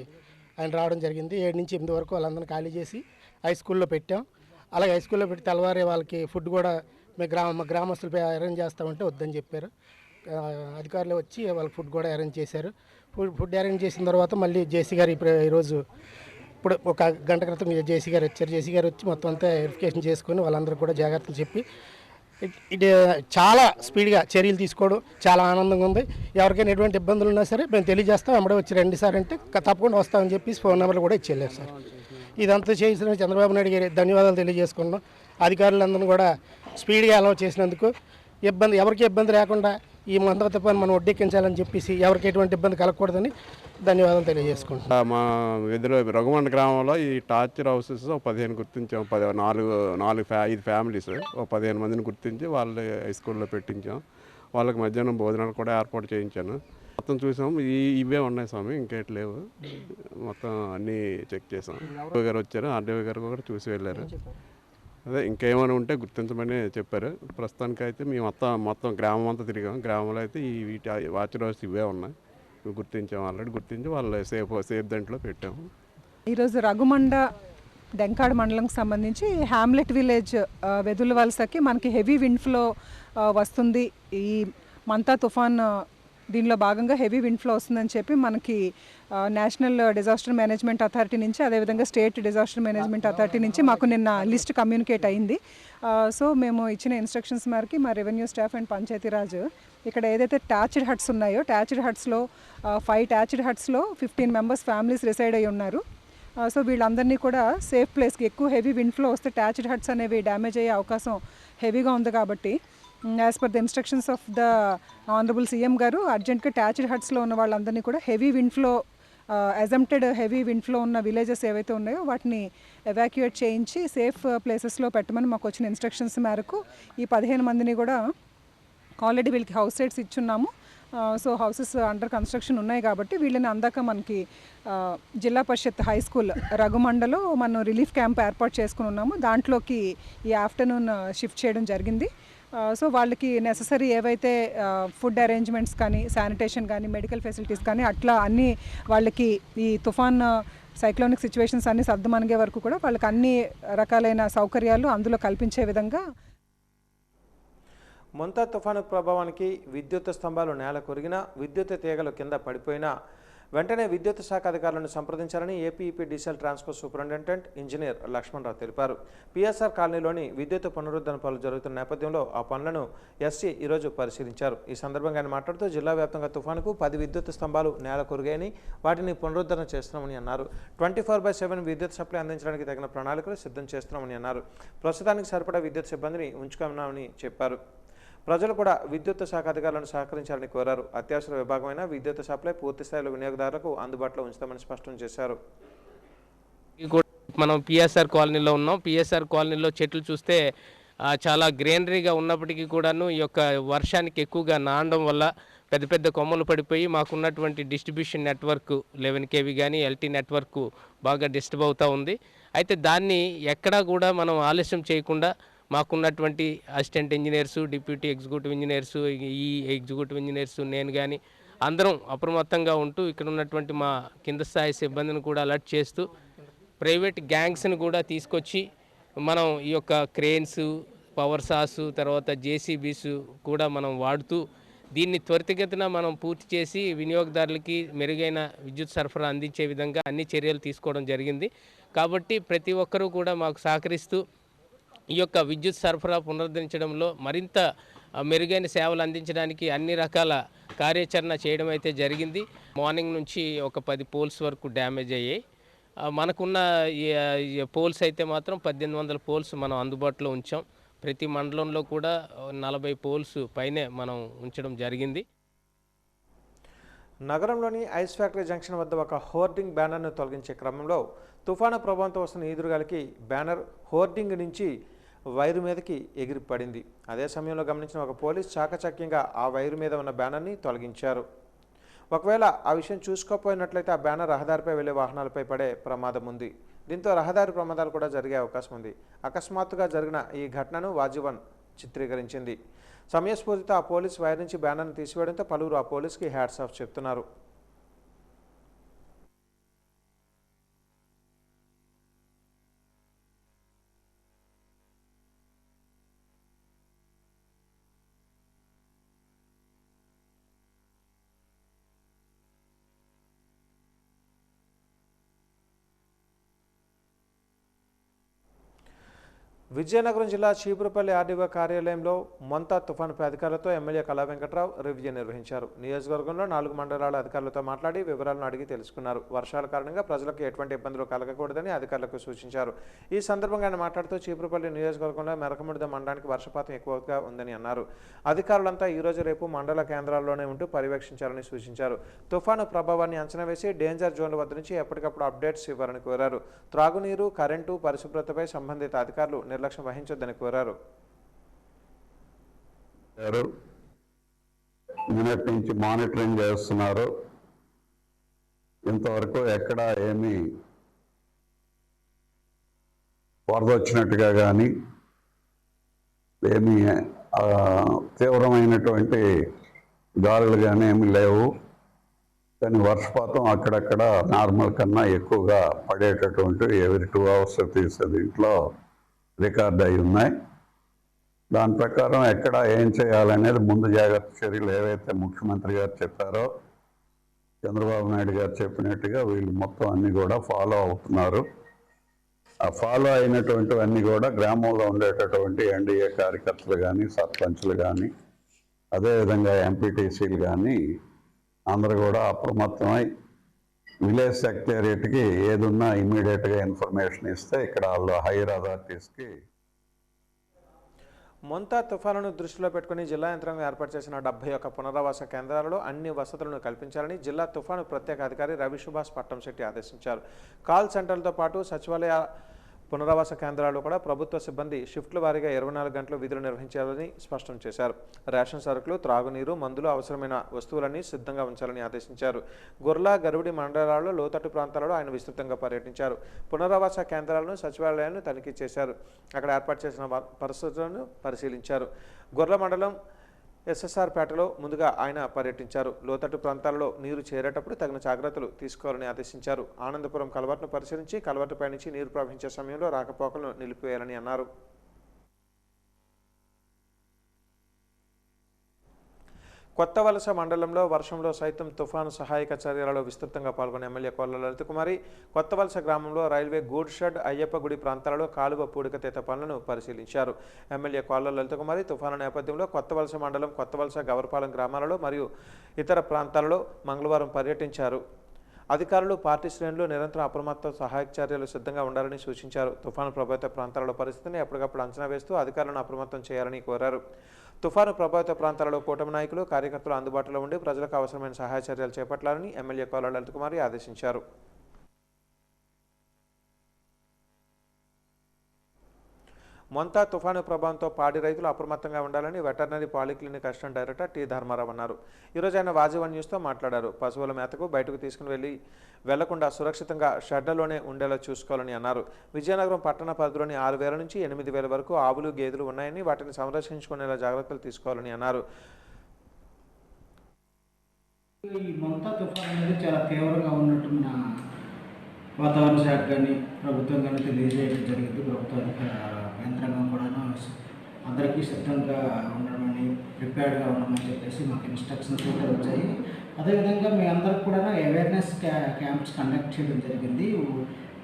ఆయన రావడం జరిగింది. 7 నుంచి 8 వరకు వాళ్ళందరినీ ఖాళీ చేసి హై స్కూల్లో పెట్టాం. అలాగే హై స్కూల్లో పెట్టి తెల్లవారే వాళ్ళకి ఫుడ్ కూడా మా గ్రామస్తులపై అరేంజ్ చేస్తామంటే వద్దని చెప్పారు. అధికారులు వచ్చి వాళ్ళకి ఫుడ్ కూడా అరేంజ్ చేశారు. ఫుడ్ అరేంజ్ చేసిన తర్వాత మళ్ళీ జేసీ గారు ఈరోజు ఇప్పుడు ఒక గంట క్రితం జేసీ గారు వచ్చారు. జేసీ గారు వచ్చి మొత్తం అంతా వెరిఫికేషన్ చేసుకొని వాళ్ళందరూ కూడా జాగ్రత్తలు చెప్పి ఇది చాలా స్పీడ్గా చర్యలు తీసుకోవడం చాలా ఆనందంగా ఉంది. ఎవరికైనా ఎటువంటి ఇబ్బందులు ఉన్నా సరే మేము తెలియజేస్తాం, అమ్మడే వచ్చి రండి సార్ అంటే తప్పకుండా వస్తామని చెప్పి ఫోన్ నెంబర్లు కూడా ఇచ్చేళ్ళారు సార్. ఇదంతా చేసిన చంద్రబాబు నాయుడు గారి ధన్యవాదాలు తెలియజేసుకున్నాం. అధికారులందరూ కూడా స్పీడ్గా అలౌ చేసినందుకు, ఎవరికి ఇబ్బంది లేకుండా ఈ మంద తుఫాను మనం ఒడ్డెక్కించాలని చెప్పేసి ఎవరికి ఎటువంటి ఇబ్బంది కలగకూడదని ధన్యవాదాలు తెలియజేసుకుంటాం. మా ఎదురు రఘుమండ గ్రామంలో ఈ టార్చర్ హౌసెస్ 15 గుర్తించాం. 5 ఫ్యామిలీస్ 15 మందిని గుర్తించి వాళ్ళు హై స్కూల్లో పెట్టించాం. వాళ్ళకి మధ్యాహ్నం భోజనాలు కూడా ఏర్పాటు చేయించాను. మొత్తం చూసాం, ఇవే ఉన్నాయి స్వామి, ఇంకేటి లేవు. మొత్తం అన్నీ చెక్ చేసాం. గారు వచ్చారు, ఆర్డీఓ గారు కూడా చూసి వెళ్ళారు. అదే ఇంకేమైనా ఉంటే గుర్తించమని చెప్పారు. ప్రస్తుతానికి అయితే మేము మొత్తం గ్రామం అంతా తిరిగాం. గ్రామంలో అయితే వీటి వాచ్ హౌస్ ఇవే ఉన్నాయి, గుర్తించాం. ఆల్రెడీ గుర్తించి వాళ్ళు సేఫ్ దాంట్లో పెట్టాము. ఈరోజు రఘుమండ డెంకాడ మండలంకి సంబంధించి హ్యామ్లెట్ విలేజ్ వెదుల వలసకి మనకి హెవీ విండ్ ఫ్లో వస్తుంది. ఈ మంతా తుఫాన్ దీనిలో భాగంగా హెవీ విండ్ ఫ్లో వస్తుందని చెప్పి మనకి నేషనల్ డిజాస్టర్ మేనేజ్మెంట్ అథారిటీ నుంచి, అదేవిధంగా స్టేట్ డిజాస్టర్ మేనేజ్మెంట్ అథారిటీ నుంచి మాకు నిన్న లిస్ట్ కమ్యూనికేట్ అయింది. సో మేము ఇచ్చిన ఇన్స్ట్రక్షన్స్ మేరకు మా రెవెన్యూ స్టాఫ్ అండ్ పంచాయతీరాజ్ ఇక్కడ ఏదైతే ట్యాచ్డ్ హట్స్ ఉన్నాయో, ట్యాచ్డ్ హట్స్లో 5 ట్యాచ్డ్ హట్స్లో 15 మెంబర్స్ ఫ్యామిలీస్ రిసైడ్ అయి ఉన్నారు. సో వీళ్ళందరినీ కూడా సేఫ్ ప్లేస్కి, ఎక్కువ హెవీ విండ్ ఫ్లో వస్తే ట్యాచ్డ్ హట్స్ అనేవి డ్యామేజ్ అయ్యే అవకాశం హెవీగా ఉంది కాబట్టి as per the instructions of the honourable CM గారు అర్జెంట్గా ట్యాచ్డ్ హట్స్లో ఉన్న వాళ్ళందరినీ కూడా హెవీ విండ్ ఫ్లో, అజంప్టెడ్ హెవీ విండ్ ఫ్లో ఉన్న విలేజెస్ ఏవైతే ఉన్నాయో వాటిని ఎవాక్యుయేట్ చేయించి సేఫ్ ప్లేసెస్లో పెట్టమని మాకు వచ్చిన ఇన్స్ట్రక్షన్స్ మేరకు ఈ 15 మందిని కూడా ఆల్రెడీ వీళ్ళకి హౌస్ సైట్స్ ఇచ్చున్నాము. సో హౌసెస్ అండర్ కన్స్ట్రక్షన్ ఉన్నాయి కాబట్టి వీళ్ళని అందాక మనకి జిల్లా పరిషత్ హై స్కూల్ రఘుమండలో మనం రిలీఫ్ క్యాంప్ ఏర్పాటు చేసుకుని ఉన్నాము. దాంట్లోకి ఈ ఆఫ్టర్నూన్ షిఫ్ట్ చేయడం జరిగింది. సో వాళ్ళకి నెససరీ ఏవైతే ఫుడ్ అరేంజ్మెంట్స్ కానీ శానిటేషన్ కానీ మెడికల్ ఫెసిలిటీస్ కానీ అట్లా అన్నీ వాళ్ళకి ఈ తుఫాన్ సైక్లోనిక్ సిచ్యువేషన్స్ అన్నీ సర్దుమణిగే వరకు కూడా వాళ్ళకి అన్ని రకాలైన సౌకర్యాలు అందులో కల్పించే విధంగా. మొంతా తుఫాను ప్రభావానికి విద్యుత్ స్తంభాలు నేల కొరిగినా, విద్యుత్ తీగలు కింద పడిపోయినా వెంటనే విద్యుత్ శాఖ అధికారులను సంప్రదించాలని APEPDCL Transco superintendent engineer Lakshmanarao తెలిపారు. పిఎస్ఆర్ కాలనీలోని విద్యుత్ పునరుద్ధరణ పనులు జరుగుతున్న నేపథ్యంలో ఆ పనులను ఎస్సీ ఈరోజు పరిశీలించారు. ఈ సందర్భంగా ఆయన మాట్లాడుతూ జిల్లా వ్యాప్తంగా తుఫానుకు 10 విద్యుత్ స్తంభాలు నేల కొరిగాయని, వాటిని పునరుద్ధరణ చేస్తున్నామని అన్నారు. 24/7 విద్యుత్ సప్లై అందించడానికి తగిన ప్రణాళికలు సిద్ధం చేస్తున్నామని అన్నారు. ప్రస్తుతానికి సరిపడా విద్యుత్ సిబ్బందిని ఉంచుకున్నామని చెప్పారు. ప్రజలు కూడా విద్యుత్ శాఖ అధికారులను సహకరించాలని కోరారు. అత్యవసర విభాగమైన విద్యుత్ సప్లై పూర్తి స్థాయిలో వినియోగదారులకు అందుబాటులో ఉంచుతామని స్పష్టం చేశారు. మనం పిఎస్ఆర్ కాలనీలో ఉన్నాం. పిఎస్ఆర్ కాలనీలో చెట్లు చూస్తే చాలా గ్రీనరీగా ఉన్నప్పటికీ కూడాను ఈ యొక్క వర్షానికి ఎక్కువగా నానడం వల్ల పెద్ద పెద్ద కొమ్మలు పడిపోయి మాకున్నటువంటి డిస్ట్రిబ్యూషన్ నెట్వర్క్ 11 kV కానీ ఎల్టీ నెట్వర్క్ బాగా డిస్టర్బ్ అవుతూ ఉంది. అయితే దాన్ని ఎక్కడా కూడా మనం ఆలస్యం చేయకుండా మాకున్నటువంటి assistant engineers, deputy executive engineers, ఈ ఎగ్జిక్యూటివ్ ఇంజనీర్సు, నేను కానీ అందరం అప్రమత్తంగా ఉంటూ ఇక్కడ ఉన్నటువంటి మా కింద స్థాయి సిబ్బందిని కూడా అలర్ట్ చేస్తూ ప్రైవేట్ గ్యాంగ్స్ని కూడా తీసుకొచ్చి మనం ఈ యొక్క క్రేన్స్, పవర్ సాసు, తర్వాత జేసీబీస్ కూడా మనం వాడుతూ దీన్ని త్వరితగతిన మనం పూర్తి చేసి వినియోగదారులకి మెరుగైన విద్యుత్ సరఫరా అందించే విధంగా అన్ని చర్యలు తీసుకోవడం జరిగింది. కాబట్టి ప్రతి ఒక్కరూ కూడా మాకు సహకరిస్తూ ఈ యొక్క విద్యుత్ సరఫరా పునరుద్ధరించడంలో మరింత మెరుగైన సేవలు అందించడానికి అన్ని రకాల కార్యాచరణ చేయడం అయితే జరిగింది. మార్నింగ్ నుంచి ఒక 10 పోల్స్ వరకు డ్యామేజ్ అయ్యాయి. మనకున్న పోల్స్ అయితే మాత్రం 1800 పోల్స్ మనం అందుబాటులో ఉంచాం. ప్రతి మండలంలో కూడా 40 పోల్స్ పైనే మనం ఉంచడం జరిగింది. నగరంలోని ఐస్ ఫ్యాక్టరీ జంక్షన్ వద్ద ఒక హోర్డింగ్ బ్యానర్ను తొలగించే క్రమంలో తుఫాను ప్రభావంతో వస్తున్న ఈదురుగాలికి బ్యానర్ హోర్డింగ్ నుంచి వైరు మీదకి ఎగిరి పడింది. అదే సమయంలో గమనించిన ఒక పోలీస్ చాకచక్యంగా ఆ వైరు మీద ఉన్న బ్యానర్ని తొలగించారు. ఒకవేళ ఆ విషయం చూసుకోకపోయినట్లయితే ఆ బ్యానర్ రహదారిపై వెళ్లే వాహనాలపై పడే ప్రమాదం ఉంది. దీంతో రహదారి ప్రమాదాలు కూడా జరిగే అవకాశం ఉంది. అకస్మాత్తుగా జరిగిన ఈ ఘటనను వాజీవన్ చిత్రీకరించింది. సమయస్ఫూర్తితో ఆ పోలీస్ వైర్ నుంచి బ్యానర్ను తీసివేయడంతో పలువురు ఆ పోలీస్కి హ్యాట్స్ ఆఫ్ చెప్తున్నారు. విజయనగరం జిల్లా చీపురుపల్లి ఆర్డీఓ కార్యాలయంలో మొంతా తుఫానుపై అధికారులతో ఎమ్మెల్యే కళా వెంకట్రావు రివ్యూ నిర్వహించారు. నియోజకవర్గంలో 4 మండలాల అధికారులతో మాట్లాడి వివరాలను అడిగి తెలుసుకున్నారు. వర్షాల కారణంగా ప్రజలకు ఎటువంటి ఇబ్బందులు కలగకూడదని అధికారులకు సూచించారు. ఈ సందర్భంగా ఆయన మాట్లాడుతూ చీపురుపల్లి నియోజకవర్గంలో మెరకముడిద మండలానికి వర్షపాతం ఎక్కువగా ఉందని అన్నారు. అధికారులంతా ఈరోజు రేపు మండల కేంద్రాల్లోనే ఉంటూ పర్యవేక్షించాలని సూచించారు. తుఫాను ప్రభావాన్ని అంచనా వేసి డేంజర్ జోన్ల వద్ద నుంచి ఎప్పటికప్పుడు అప్డేట్స్ ఇవ్వాలని కోరారు. త్రాగునీరు, కరెంటు, పరిశుభ్రతపై సంబంధిత అధికారులు నిర్లక్ష్యం వహించొద్దని కోరారు. నిన్నటి నుంచి మానిటరింగ్ చేస్తున్నారు. ఇంతవరకు ఎక్కడ ఏమీ వరద వచ్చినట్టుగా కానీ ఏమీ తీవ్రమైనటువంటి గాలులు కానీ ఏమీ లేవు. కానీ వర్షపాతం అక్కడక్కడ నార్మల్ కన్నా ఎక్కువగా పడేటటువంటి ఎవరి 2 hours తీసేది ఇంట్లో రికార్డ్ అయి ఉన్నాయి. దాని ప్రకారం ఎక్కడ ఏం చేయాలనేది ముందు జాగ్రత్త చర్యలు ఏవైతే ముఖ్యమంత్రి గారు చెప్పారో, చంద్రబాబు నాయుడు గారు చెప్పినట్టుగా వీళ్ళు మొత్తం అన్నీ కూడా ఫాలో అవుతున్నారు. ఆ ఫాలో అయినటువంటివన్నీ కూడా గ్రామంలో ఉండేటటువంటి ఎన్డీఏ కార్యకర్తలు కానీ, సర్పంచ్లు కానీ, అదేవిధంగా ఎంపీటీసీలు కానీ అందరూ కూడా అప్రమత్తమై విలేజ్ సెక్రటేరియట్కి ఏదున్నా ఇమీడియట్గా ఇన్ఫర్మేషన్ ఇస్తే ఇక్కడ వాళ్ళు హైయర్ అథారిటీస్కి. మొంతా తుఫానును దృష్టిలో పెట్టుకుని జిల్లా యంత్రాంగం ఏర్పాటు చేసిన 71 పునరావాస కేంద్రాలలో అన్ని వసతులను కల్పించాలని జిల్లా తుఫాను ప్రత్యేక అధికారి రవి సుభాష్ పట్టంశెట్టి ఆదేశించారు. కాల్ సెంటర్లతో పాటు సచివాలయ పునరావాస కేంద్రాల్లో కూడా ప్రభుత్వ సిబ్బంది షిఫ్ట్ల వారీగా 24 గంటలు విధులు నిర్వహించాలని స్పష్టం చేశారు. రేషన్ సరుకులు, త్రాగునీరు, మందులు, అవసరమైన వస్తువులన్నీ సిద్ధంగా ఉంచాలని ఆదేశించారు. గుర్ల, గరువిడి మండలాల్లో లోతట్టు ప్రాంతాలలో ఆయన విస్తృతంగా పర్యటించారు. పునరావాస కేంద్రాలను, సచివాలయాలను తనిఖీ చేశారు. అక్కడ ఏర్పాటు చేసిన పరిస్థితులను పరిశీలించారు. గుర్ల మండలం ఎస్ఎస్ఆర్ పేటలో ముందుగా ఆయన పర్యటించారు. లోతట్టు ప్రాంతాల్లో నీరు చేరేటప్పుడు తగిన జాగ్రత్తలు తీసుకోవాలని ఆదేశించారు. ఆనందపురం కల్వర్టును పరిశీలించి కల్వర్టుపై నుంచి నీరు ప్రవహించే సమయంలో రాకపోకలను నిలిపివేయాలని అన్నారు. కొత్తవలస మండలంలో వర్షంలో సైతం తుఫాను సహాయక చర్యలలో విస్తృతంగా పాల్గొన్న ఎమ్మెల్యే కోళ్ల లలితకుమారి కొత్తవలస గ్రామంలో రైల్వే గూడ్ షెడ్, అయ్యప్ప గుడి ప్రాంతాలలో కాలువ పూడికతీత పనులను పరిశీలించారు. ఎమ్మెల్యే కోళ్ల లలితకుమారి తుఫాను నేపథ్యంలో కొత్తవలస మండలం, కొత్తవలస, గవర్పాలెం గ్రామాలలో మరియు ఇతర ప్రాంతాలలో మంగళవారం పర్యటించారు. అధికారులు, పార్టీ శ్రేణులు నిరంతరం అప్రమత్త సహాయక చర్యలు సిద్ధంగా ఉండాలని సూచించారు. తుఫాను ప్రభావిత ప్రాంతాలలో పరిస్థితిని ఎప్పటికప్పుడు అంచనా వేస్తూ అధికారులను అప్రమత్తం చేయాలని కోరారు. తుఫాను ప్రభావిత ప్రాంతాలలో కూటమి నాయకులు, కార్యకర్తలు అందుబాటులో ఉండి ప్రజలకు అవసరమైన సహాయ చర్యలు చేపట్టాలని ఎమ్మెల్యే కోళ్ల లలితకుమారి ఆదేశించారు. మొంతా తుఫాను ప్రభావంతో పాడి రైతులు అప్రమత్తంగా ఉండాలని veterinary polyclinic assistant director T Dharmarao అన్నారు. ఈరోజు ఆయన వాజీవన్ న్యూస్తో మాట్లాడారు. పశువుల మేతకు బయటకు తీసుకుని వెళ్లకుండా సురక్షితంగా షెడ్లలోనే ఉండేలా చూసుకోవాలని అన్నారు. విజయనగరం పట్టణ పరిధిలోని 6,000 నుంచి 8,000 వరకు ఆవులు, గేదెలు ఉన్నాయని వాటిని సంరక్షించుకునేలా జాగ్రత్తలు తీసుకోవాలని అన్నారు. ఈ మొంతా తుఫాన్ అనేది చాలా తీవ్రంగా ఉన్నట్టు మన వాతావరణ శాఖ కానీ ప్రభుత్వం కానీ తెలియజేయడం జరిగింది. ప్రభుత్వ యంత్రాంగం కూడాను అందరికీ సిద్ధంగా ఉండమని, ప్రిపేర్డ్గా ఉండమని చెప్పేసి మాకు ఇన్స్ట్రక్షన్స్ కూడా వచ్చాయి. అదేవిధంగా మీ అందరికి కూడా అవేర్నెస్ క్యాంప్స్ కండక్ట్ చేయడం జరిగింది.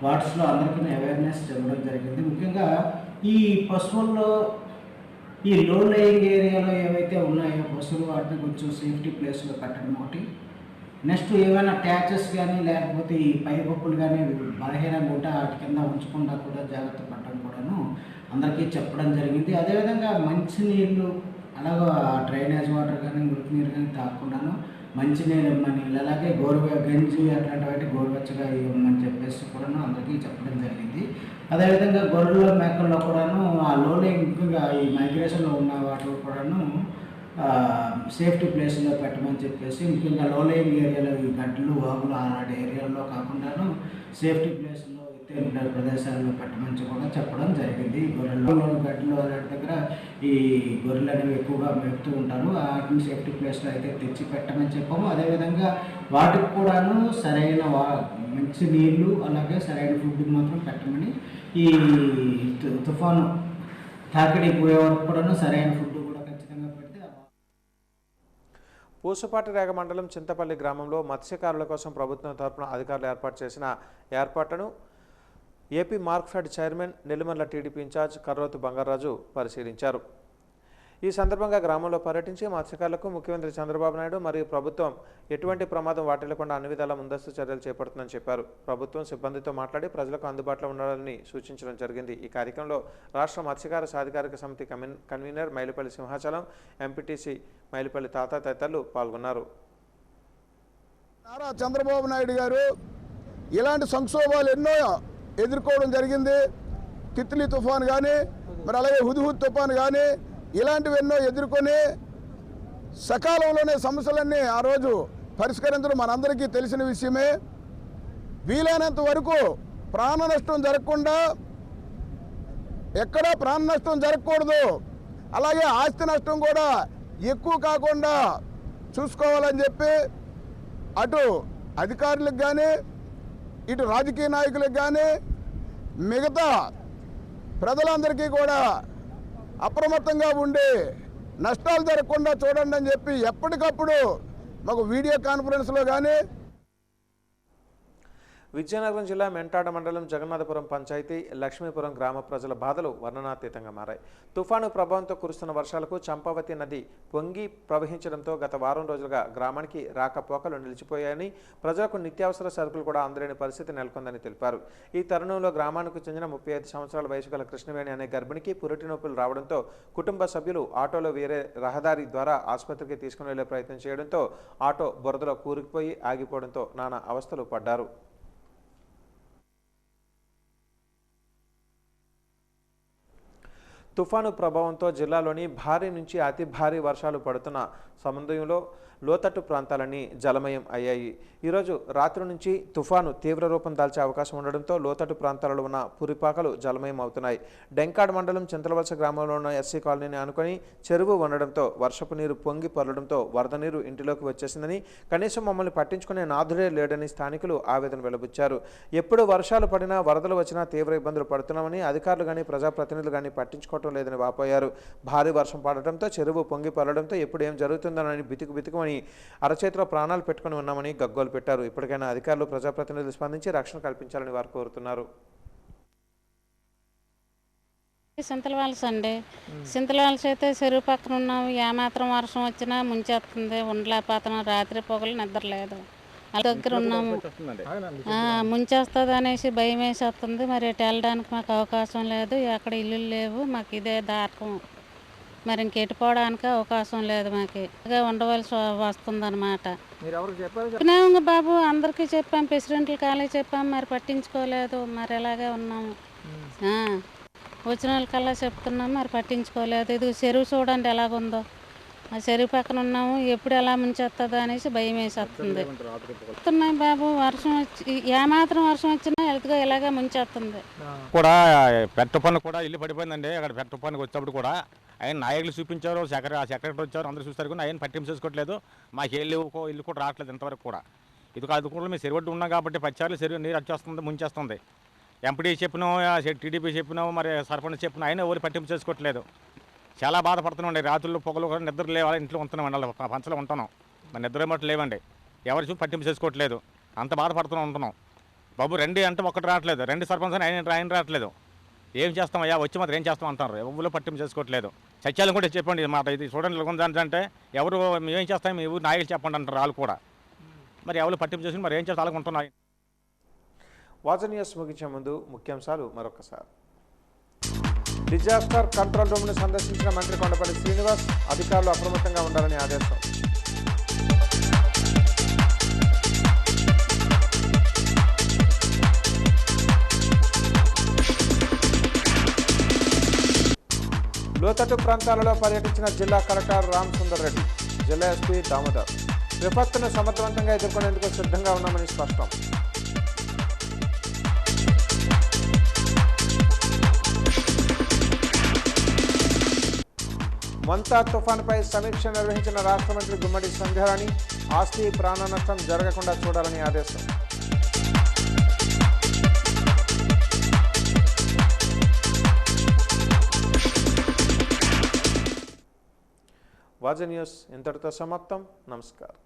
వార్డ్స్లో అందరికీ అవేర్నెస్ ఇవ్వడం జరిగింది. ముఖ్యంగా ఈ పశువుల్లో ఈ లో లేయింగ్ ఏరియాలో ఏవైతే ఉన్నాయో పశువులు, వాటిని కొంచెం సేఫ్టీ ప్లేస్లో పెట్టడం ఒకటి. నెక్స్ట్ ఏమైనా ట్యాచెస్ కానీ లేకపోతే ఈ పైపప్పులు కానీ బలహీనంగా ఉంటే వాటి కింద ఉంచకుండా కూడా జాగ్రత్త పడడం కూడాను అందరికీ చెప్పడం జరిగింది. అదేవిధంగా మంచినీళ్ళు, అలాగే డ్రైనేజ్ వాటర్ కానీ, మురికి నీరు కానీ తాగకుండాను మంచినీళ్ళు ఇవ్వమని, అలాగే గంజి అట్లాంటి వాటి గోరువెచ్చగా ఇవ్వమని చెప్పేసి కూడాను అందరికీ చెప్పడం జరిగింది. అదేవిధంగా గొర్రెల, మేకల్లో కూడాను ఆ లోలే ముఖ్యంగా ఈ మైగ్రేషన్లో ఉన్న వాటిలో కూడాను సేఫ్టీ ప్లేస్లో పెట్టమని చెప్పేసి, ముఖ్యంగా లో లేయింగ్ ఏరియాలో ఈ గడ్డలు, వాగులు అలాంటి ఏరియాల్లో కాకుండాను సేఫ్టీ ప్లేస్లో ఎత్తైన ప్రదేశాల్లో పెట్టమని కూడా చెప్పడం జరిగింది. గొర్రెల్లో, గడ్డలు అలాంటి దగ్గర ఈ గొర్రెలు అనేవి ఎక్కువగా మేపుతూ ఉంటారు. వాటిని సేఫ్టీ ప్లేస్లో అయితే తెచ్చి పెట్టమని చెప్పాము. అదేవిధంగా వాటికి కూడాను సరైన మంచి నీళ్ళు, అలాగే సరైన ఫుడ్ మాత్రం పెట్టమని, ఈ తుఫాను తాకిడి పోయే వరకు కూడాను సరైన ఫుడ్ కూడా ఖచ్చితంగా పెడితే. పూసపాటిరేగ మండలం చింతపల్లి గ్రామంలో మత్స్యకారుల కోసం ప్రభుత్వం తరపున అధికారులు ఏర్పాటు చేసిన ఏర్పాట్లను AP Markfed chairman, Nellimarla TDP incharge Karrotu Bangaraju పరిశీలించారు. ఈ సందర్భంగా గ్రామంలో పర్యటించి మత్స్యకారులకు ముఖ్యమంత్రి చంద్రబాబు నాయుడు మరియు ప్రభుత్వం ఎటువంటి ప్రమాదం వాటిల్లకుండా అన్ని విధాల ముందస్తు చర్యలు చేపడుతుందని చెప్పారు. ప్రభుత్వం సిబ్బందితో మాట్లాడి ప్రజలకు అందుబాటులో ఉండాలని సూచించడం జరిగింది. ఈ కార్యక్రమంలో రాష్ట్ర మత్స్యకార సాధికారిక సమితి కన్వీనర్ మైలుపల్లి సింహాచలం, ఎంపీటీసీ మైలుపల్లి తాత తదితరులు పాల్గొన్నారు. నారా చంద్రబాబు నాయుడు గారు ఇలాంటి సంక్షోభాలు ఎన్నో ఎదుర్కోవడం జరిగింది. తిత్లీ తుఫాను కానీ, మరి అలాగే హుద్హుద్ తుఫాను కానీ, ఇలాంటివి ఎన్నో ఎదుర్కొని సకాలంలోనే సమస్యలన్నీ ఆ రోజు పరిష్కరించడం మనందరికీ తెలిసిన విషయమే. వీలైనంత వరకు ప్రాణ నష్టం జరగకుండా, ఎక్కడా ప్రాణ నష్టం జరగకూడదు, అలాగే ఆస్తి నష్టం కూడా ఎక్కువ కాకుండా చూసుకోవాలని చెప్పి అటు అధికారులకు కానీ, ఇటు రాజకీయ నాయకులకు కానీ, మిగతా ప్రజలందరికీ కూడా అప్రమత్తంగా ఉండి నష్టాలు జరగకుండా చూడండి అని చెప్పి ఎప్పటికప్పుడు మాకు వీడియో కాన్ఫరెన్స్లో కానీ. విజయనగరం జిల్లా మెంటాడ మండలం జగన్నాథపురం పంచాయతీ లక్ష్మీపురం గ్రామ ప్రజల బాధలు వర్ణనాతీతంగా మారాయి. తుఫాను ప్రభావంతో కురుస్తున్న వర్షాలకు చంపావతి నది పొంగి ప్రవహించడంతో గత వారం రోజులుగా గ్రామానికి రాకపోకలు నిలిచిపోయాయని, ప్రజలకు నిత్యావసర సరుకులు కూడా అందలేని పరిస్థితి నెలకొందని తెలిపారు. ఈ తరుణంలో గ్రామానికి చెందిన 35 సంవత్సరాల వయసు గల కృష్ణవేణి అనే గర్భిణికి పురిటి నొప్పులు రావడంతో కుటుంబ సభ్యులు ఆటోలో వేరే రహదారి ద్వారా ఆసుపత్రికి తీసుకుని వెళ్లే ప్రయత్నం చేయడంతో ఆటో బురదలో కూరుకుపోయి ఆగిపోవడంతో నానా అవస్థలు పడ్డారు. తుఫాను ప్రభావంతో జిల్లాలోని భారీ నుంచి అతి భారీ వర్షాలు పడుతున్న సమయంలో లోతట్టు ప్రాంతాలన్నీ జలమయం అయ్యాయి. ఈరోజు రాత్రి నుంచి తుఫాను తీవ్ర రూపం దాల్చే అవకాశం ఉండడంతో లోతట్టు ప్రాంతాలలో ఉన్న పురిపాకలు జలమయం అవుతున్నాయి. డెంకాడ్ మండలం చింతలవలస గ్రామంలో ఉన్న ఎస్సీ కాలనీని ఆనుకొని చెరువు ఉండడంతో వర్షపు నీరు పొంగి పొరలడంతో వరద నీరు ఇంటిలోకి వచ్చేసిందని, కనీసం మమ్మల్ని పట్టించుకునే నాథుడే లేడని స్థానికులు ఆవేదన వెలుబుచ్చారు. ఎప్పుడు వర్షాలు పడినా వరదలు వచ్చినా తీవ్ర ఇబ్బందులు పడుతున్నామని అధికారులు కానీ ప్రజాప్రతినిధులు కానీ పట్టించుకోవటం లేదని వాపోయారు. భారీ వర్షం పడటంతో చెరువు పొంగి పొరలడంతో ఎప్పుడు ఏం జరుగుతుందోనని బితుకుమని అరచేతిలో ప్రాణాలు పెట్టుకుని ఉన్నామని గగ్గోలు పెట్టారు. ఇప్పటికైనా అధికారులు ప్రజాప్రతినిధులు స్పందించి రక్షణ కల్పించాలని వారు కోరుతున్నారు. సింతలవలస అండి. సింతలవలస అయితే చెరువు పక్కన ఉన్నాము. ఏమాత్రం వర్షం వచ్చినా ముంచేస్తుంది. ఉండలేకపోతున్నాం. రాత్రి పొగలు నిద్ర లేదు. దగ్గర ఉన్నాము. ముంచేస్తుంది అనేసి భయం వేసేస్తుంది. మరి ఇటు వెళ్ళడానికి మాకు అవకాశం లేదు. ఎక్కడ ఇల్లు లేవు. మాకు ఇదే దారకం. మరి ఇంకెట్టుకోవడానికి అవకాశం లేదు. మాకు ఉండవలసి వస్తుందన్నమాట. చెప్పినాము బాబు, అందరికీ చెప్పాం. ప్రెసిడెంట్ల కాలేజ్ చెప్పాం. మరి పట్టించుకోలేదు. మరి ఇలాగే ఉన్నాము. వచ్చిన వాళ్ళకల్లా చెప్తున్నాము. మరి పట్టించుకోలేదు. ఇది చెరువు చూడండి ఎలాగుందో. ఆ చెరువు పక్కన ఉన్నాము. ఎప్పుడు ఎలా ముంచేస్తుందో అనేసి భయం వేసేస్తుంది. వస్తున్నాయి బాబు. వర్షం వచ్చి ఏమాత్రం వర్షం వచ్చినా ఎలుతుగా ఇలాగే ముంచేస్తుంది. కూడా పెద్ద పన్ను కూడా ఇల్లు పడిపోయిందండి. అక్కడ పెద్ద పన్నుకి వచ్చేప్పుడు కూడా ఆయన నాయకులు చూపించారు, సెక్రటరీ వచ్చారు, అందరూ చూస్తారు కానీ ఆయన పట్టింపు చేసుకోవట్లేదు. మాకు ఇల్లు కూడా రావట్లేదు ఇంతవరకు కూడా. ఇది కాదు కూడా మేము చెరువు ఉన్నాం కాబట్టి పచ్చారులు చెరువు నీరు వచ్చేస్తుంది, ముంచేస్తుంది. ఎంపీడీ చెప్పినాం, టీడీపీ చెప్పినాం, మరి సర్పంచ్ చెప్పినా ఆయన ఎవరు పట్టింపు చేసుకోవట్లేదు. చాలా బాధపడుతున్నాండి. రాత్రుల్లో పొగలు కూడా నిద్ర లేవాలి. ఇంట్లో ఉంటున్నాం, పంచలో ఉంటున్నాం. మరి నిద్ర ఏమట్లు లేవండి. ఎవరు చూసి పట్టింపు చేసుకోవట్లేదు. అంత ఉంటున్నాం. బాబు రండి అంటే ఒక్కటి రావట్లేదు. రెండు సర్పంచ్ అని ఆయన రావట్లేదు. ఏం చేస్తాం అయ్యా, వచ్చి మాత్రం ఏం చేస్తాం అంటారు. ఎవరు పట్టింపు చేసుకోవట్లేదు. సత్యాలను కూడా చెప్పండి మాట, ఇది చూడండి అంటే ఎవరు మేమేం చేస్తాం, మీ ఊరు నాయకులు చెప్పండి అంటారు వాళ్ళు కూడా. మరి ఎవరు పట్టింపు చేసుకుని మరి ఏం చేస్తే అలాగ ఉంటున్నాయి. వాజన్ న్యూస్ ముగించే ముందు ముఖ్యాంశాలు మరొకసారి. డిజాస్టర్ కంట్రోల్ రూమ్ను సందర్శించిన మంత్రి కొండపల్లి శ్రీనివాస్, అధికారులు అప్రమత్తంగా ఉండాలని ఆదేశం. లోతట్టు ప్రాంతాలలో పర్యటించిన జిల్లా కలెక్టర్ రామసుందర్ రెడ్డి, జిల్లా ఎస్పీ దామోదర్ విపత్తును సమర్థవంతంగా ఎదుర్కొనేందుకు సిద్ధంగా ఉన్నామని స్పష్టం. మంతా తుఫానుపై సమీక్ష నిర్వహించిన రాష్ట్ర మంత్రి గుమ్మడి సంధ్యారాణి, ఆస్తి ప్రాణ నష్టం జరగకుండా చూడాలని ఆదేశం. వాజన్ న్యూస్ ఇంతటితో సమాప్తం. నమస్కారం.